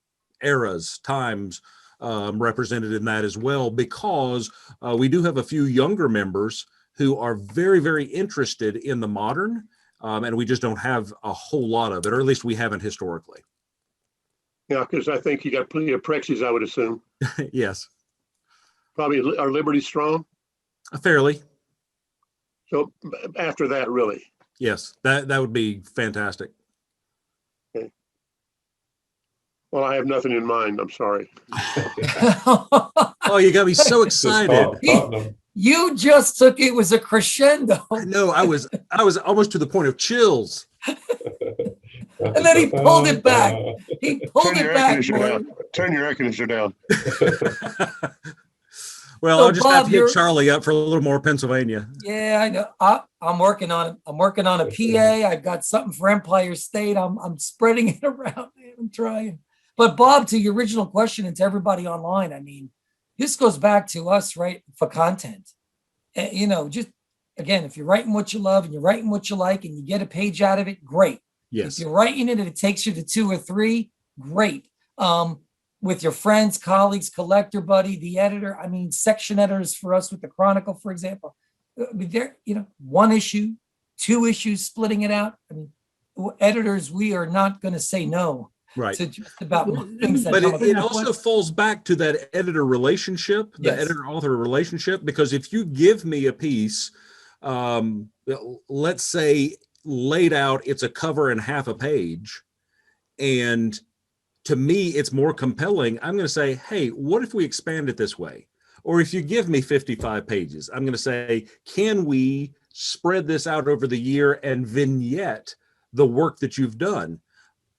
eras, times represented in that as well, because we do have a few younger members who are very, very interested in the modern, and we just don't have a whole lot of it, or at least we haven't historically.
Yeah, because I think you got plenty of Prexies, I would assume.
Yes.
Probably are Liberty strong?
Fairly.
So after that, really?
Yes, that would be fantastic.
Okay. Well, I have nothing in mind. I'm sorry.
Oh, you got me so excited.
You just took it was a crescendo.
I know. I was almost to the point of chills.
And then he pulled it back. He pulled it back.
Turn your air conditioner down.
Well, so I'll just Bob, have to hit Charlie up for a little more Pennsylvania.
Yeah, I know. I'm working on it. I'm working on a PA. I've got something for Empire State. I'm spreading it around. I'm trying. But Bob, to your original question and to everybody online, I mean, this goes back to us, right? For content. Just again, if you're writing what you love and you're writing what you like and you get a page out of it, great.
Yes.
If you're writing it and it takes you to 2 or 3, great. With your friends, colleagues, collector buddy, the editor. I mean, section editors for us with the Chronicle, for example. I mean, they're, 1 issue, 2 issues, splitting it out. I mean, editors, we are not going to say no
Right.
to just about
Well,
things that
But
come
it
up.
also falls back to that editor relationship, the
Yes.
editor-author relationship, because if you give me a piece, let's say laid out, it's a cover and half a page, and to me, it's more compelling. I'm going to say, hey, what if we expand it this way? Or if you give me 55 pages, I'm going to say, can we spread this out over the year and vignette the work that you've done?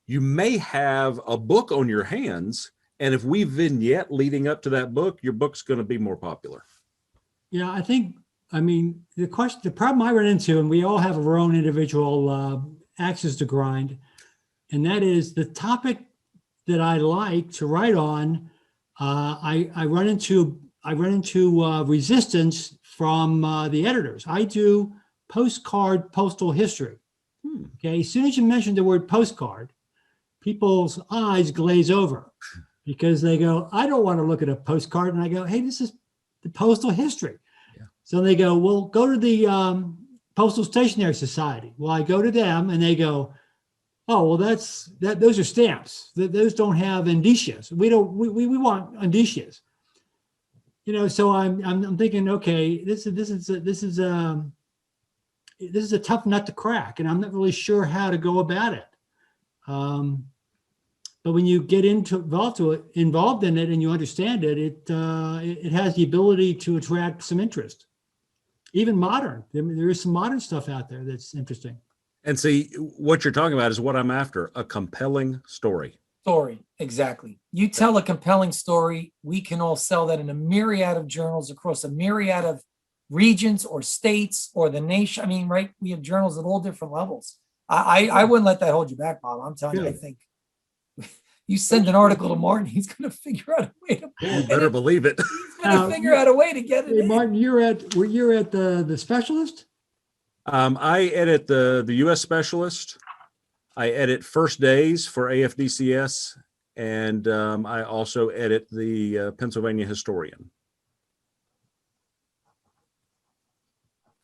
You may have a book on your hands, and if we vignette leading up to that book, your book's going to be more popular.
Yeah, I mean, the problem I run into, and we all have our own individual axes to grind, and that is the topic that I like to write on. I run into resistance from the editors. I do postcard postal history. Okay, as soon as you mention the word postcard, people's eyes glaze over because they go, I don't want to look at a postcard. And I go, hey, this is the postal history. Yeah. So they go, well, go to the Postal Stationery Society. Well, I go to them and they go, oh, well, those are stamps. Those don't have indicias. We want indicias. So I'm thinking, okay, this is a tough nut to crack, and I'm not really sure how to go about it. But when you get involved in it and you understand it, it has the ability to attract some interest. Even modern, there is some modern stuff out there that's interesting.
And see, what you're talking about is what I'm after, a compelling story.
Story, exactly. You tell a compelling story, we can all sell that in a myriad of journals across a myriad of regions or states or the nation. I mean, right? We have journals at all different levels. I wouldn't let that hold you back, Bob. I'm telling you, I think you send an article to Martin, he's going to figure out a way to.
You better believe it.
He's going to figure out a way to get it.
Hey,
in.
Martin, you're at the Specialist?
I edit the U.S. Specialist. I edit First Days for AFDCS, and I also edit the Pennsylvania Historian.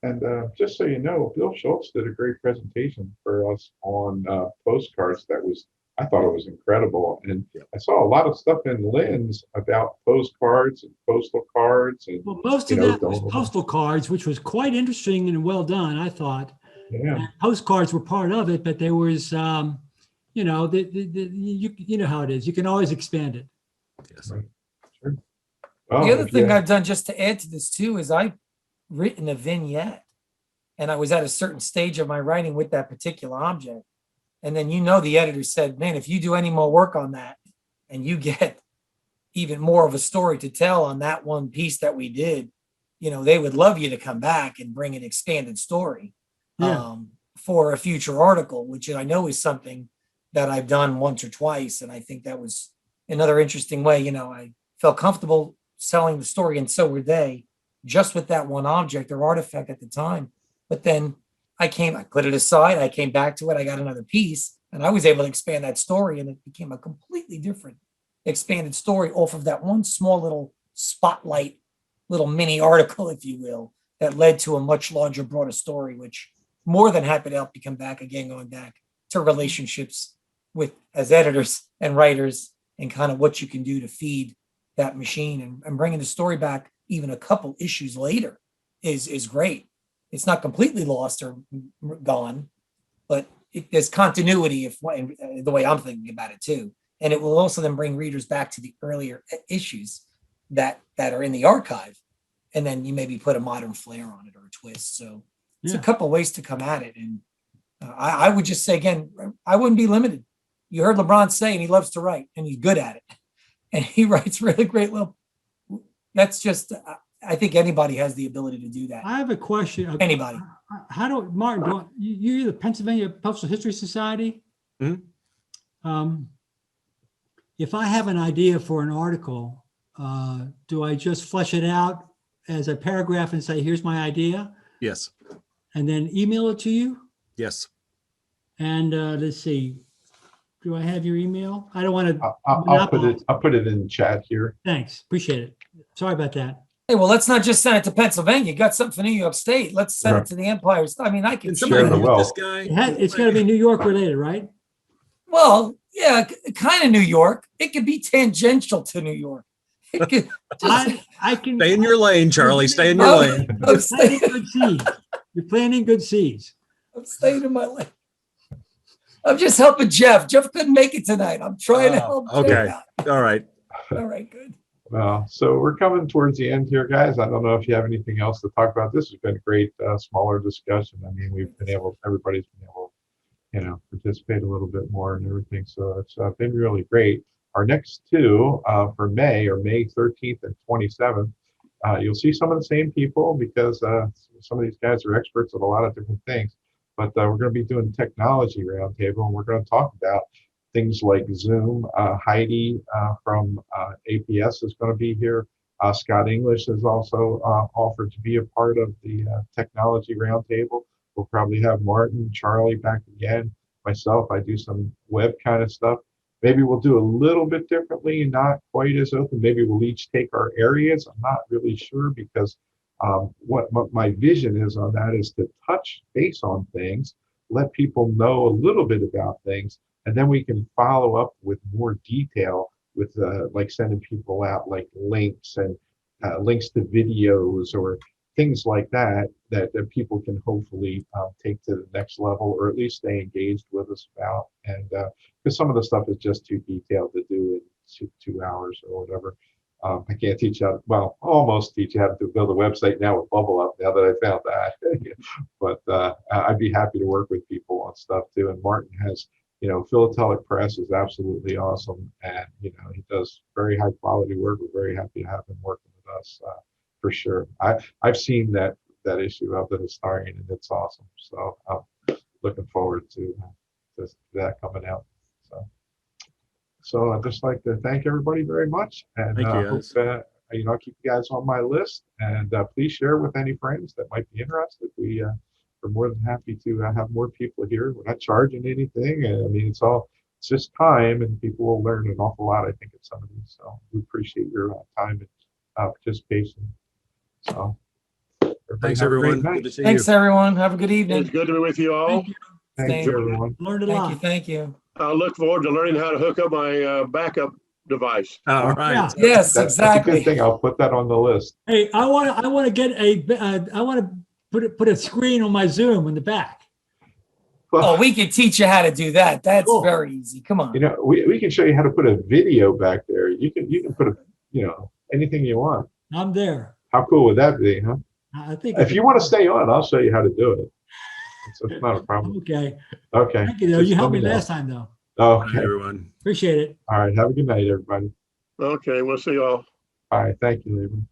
And just so you know, Bill Schultz did a great presentation for us on postcards. I thought it was incredible. And I saw a lot of stuff in Lynn's about postcards and postal cards. And,
well, most of that was postal cards, which was quite interesting and well done, I thought.
Yeah.
And postcards were part of it, but there was, you know how it is. You can always expand it.
Yes.
Right. Sure.
The other thing I've done just to add to this too is I've written a vignette, and I was at a certain stage of my writing with that particular object. And then, the editor said, man, if you do any more work on that and you get even more of a story to tell on that one piece that we did, they would love you to come back and bring an expanded story for a future article, which I know is something that I've done once or twice. And I think that was another interesting way. I felt comfortable selling the story, and so were they, just with that one object or artifact at the time. But then I put it aside, I came back to it, I got another piece, and I was able to expand that story, and it became a completely different expanded story off of that one small little spotlight, little mini article, if you will, that led to a much larger, broader story, which more than happy to help you come back again, going back to relationships with as editors and writers and kind of what you can do to feed that machine, and bringing the story back even a couple issues later is great. It's not completely lost or gone, but there's continuity the way I'm thinking about it too. And it will also then bring readers back to the earlier issues that are in the archive. And then you maybe put a modern flair on it or a twist. So it's a couple of ways to come at it. And I would just say, again, I wouldn't be limited. You heard Labron say, and he loves to write, and he's good at it. And he writes really great. Well, that's just, I think anybody has the ability to do that.
I have a question.
Anybody.
Martin, you're the Pennsylvania Postal History Society?
Mm-hmm.
If I have an idea for an article, do I just flesh it out as a paragraph and say, here's my idea?
Yes.
And then email it to you?
Yes.
And let's see, do I have your email? I don't want to.
I'll put it in the chat here.
Thanks, appreciate it. Sorry about that.
Hey, well, let's not just send it to Pennsylvania. You got something for New York State. Let's send it to the Empire. I mean, I can
Can
see
somebody
Share the
that.
mute this
wealth.
guy?
It's got to be New York related, right?
Well, yeah, kind of New York. It could be tangential to New York. It could just,
I can.
Stay in your lane, Charlie. Stay in your
I'm-
lane.
I'm
You're planting
staying,
good seeds. You're planting good seeds.
I'm staying in my lane. I'm just helping Jeff. Jeff couldn't make it tonight. I'm trying to help
okay.
Jeff out.
All right.
All right, good.
Well, so we're coming towards the end here, guys. I don't know if you have anything else to talk about. This has been a great, smaller discussion. I mean, everybody's been able, participate a little bit more and everything. So it's been really great. Our next two for May are May 13th and 27th. You'll see some of the same people because some of these guys are experts at a lot of different things. But we're going to be doing technology roundtable, and we're going to talk about things like Zoom. Heidi from APS is going to be here. Scott English has also offered to be a part of the technology roundtable. We'll probably have Martin, Charlie back again. Myself, I do some web kind of stuff. Maybe we'll do a little bit differently, not quite as open. Maybe we'll each take our areas. I'm not really sure because what my vision is on that is to touch base on things, let people know a little bit about things, and then we can follow up with more detail with like sending people out like links and links to videos or things like that people can hopefully take to the next level or at least stay engaged with us about. And because some of the stuff is just too detailed to do in 2 hours or whatever. I can't teach you almost teach you how to build a website now with Bubble Up now that I found that. But I'd be happy to work with people on stuff too. And Martin has, Philatelic Press is absolutely awesome. And, he does very high quality work. We're very happy to have him working with us for sure. I've seen that issue of the historian and it's awesome. So I'm looking forward to that coming out. So I'd just like to thank everybody very much, and
Thank you,
hope
guys.
I'll keep you guys on my list, and please share with any friends that might be interested. We are more than happy to have more people here. We're not charging anything. I mean, it's just time, and people will learn an awful lot, I think, at some of these. So we appreciate your time and participation. So
Thanks,
have a great
everyone.
night.
Good to see
Thanks,
you.
everyone. Have a good
It's
evening.
good to be with you all.
Thank you.
Thank you, everyone.
Learned a lot.
Thank you.
I look forward to learning how to hook up my backup device.
All right.
Yeah.
Yes,
That's a good
exactly.
thing. I'll put that on the list.
Hey, I want to get I want to put a screen on my Zoom in the back.
Oh, we can teach you how to do that. That's
Cool.
very easy. Come on.
We can show you how to put a video back there. You can put anything you want.
I'm there.
How cool would that be, huh?
I think
If you want to stay on, I'll show you how to do it. It's not a problem.
Okay.
Okay.
Thank you. Though.
Just
You
let
helped me
know.
last time, though.
Bye,
Okay.
everyone.
Appreciate it.
All right. Have a good night, everybody.
Okay, we'll see you all.
All right. Thank you, Labron.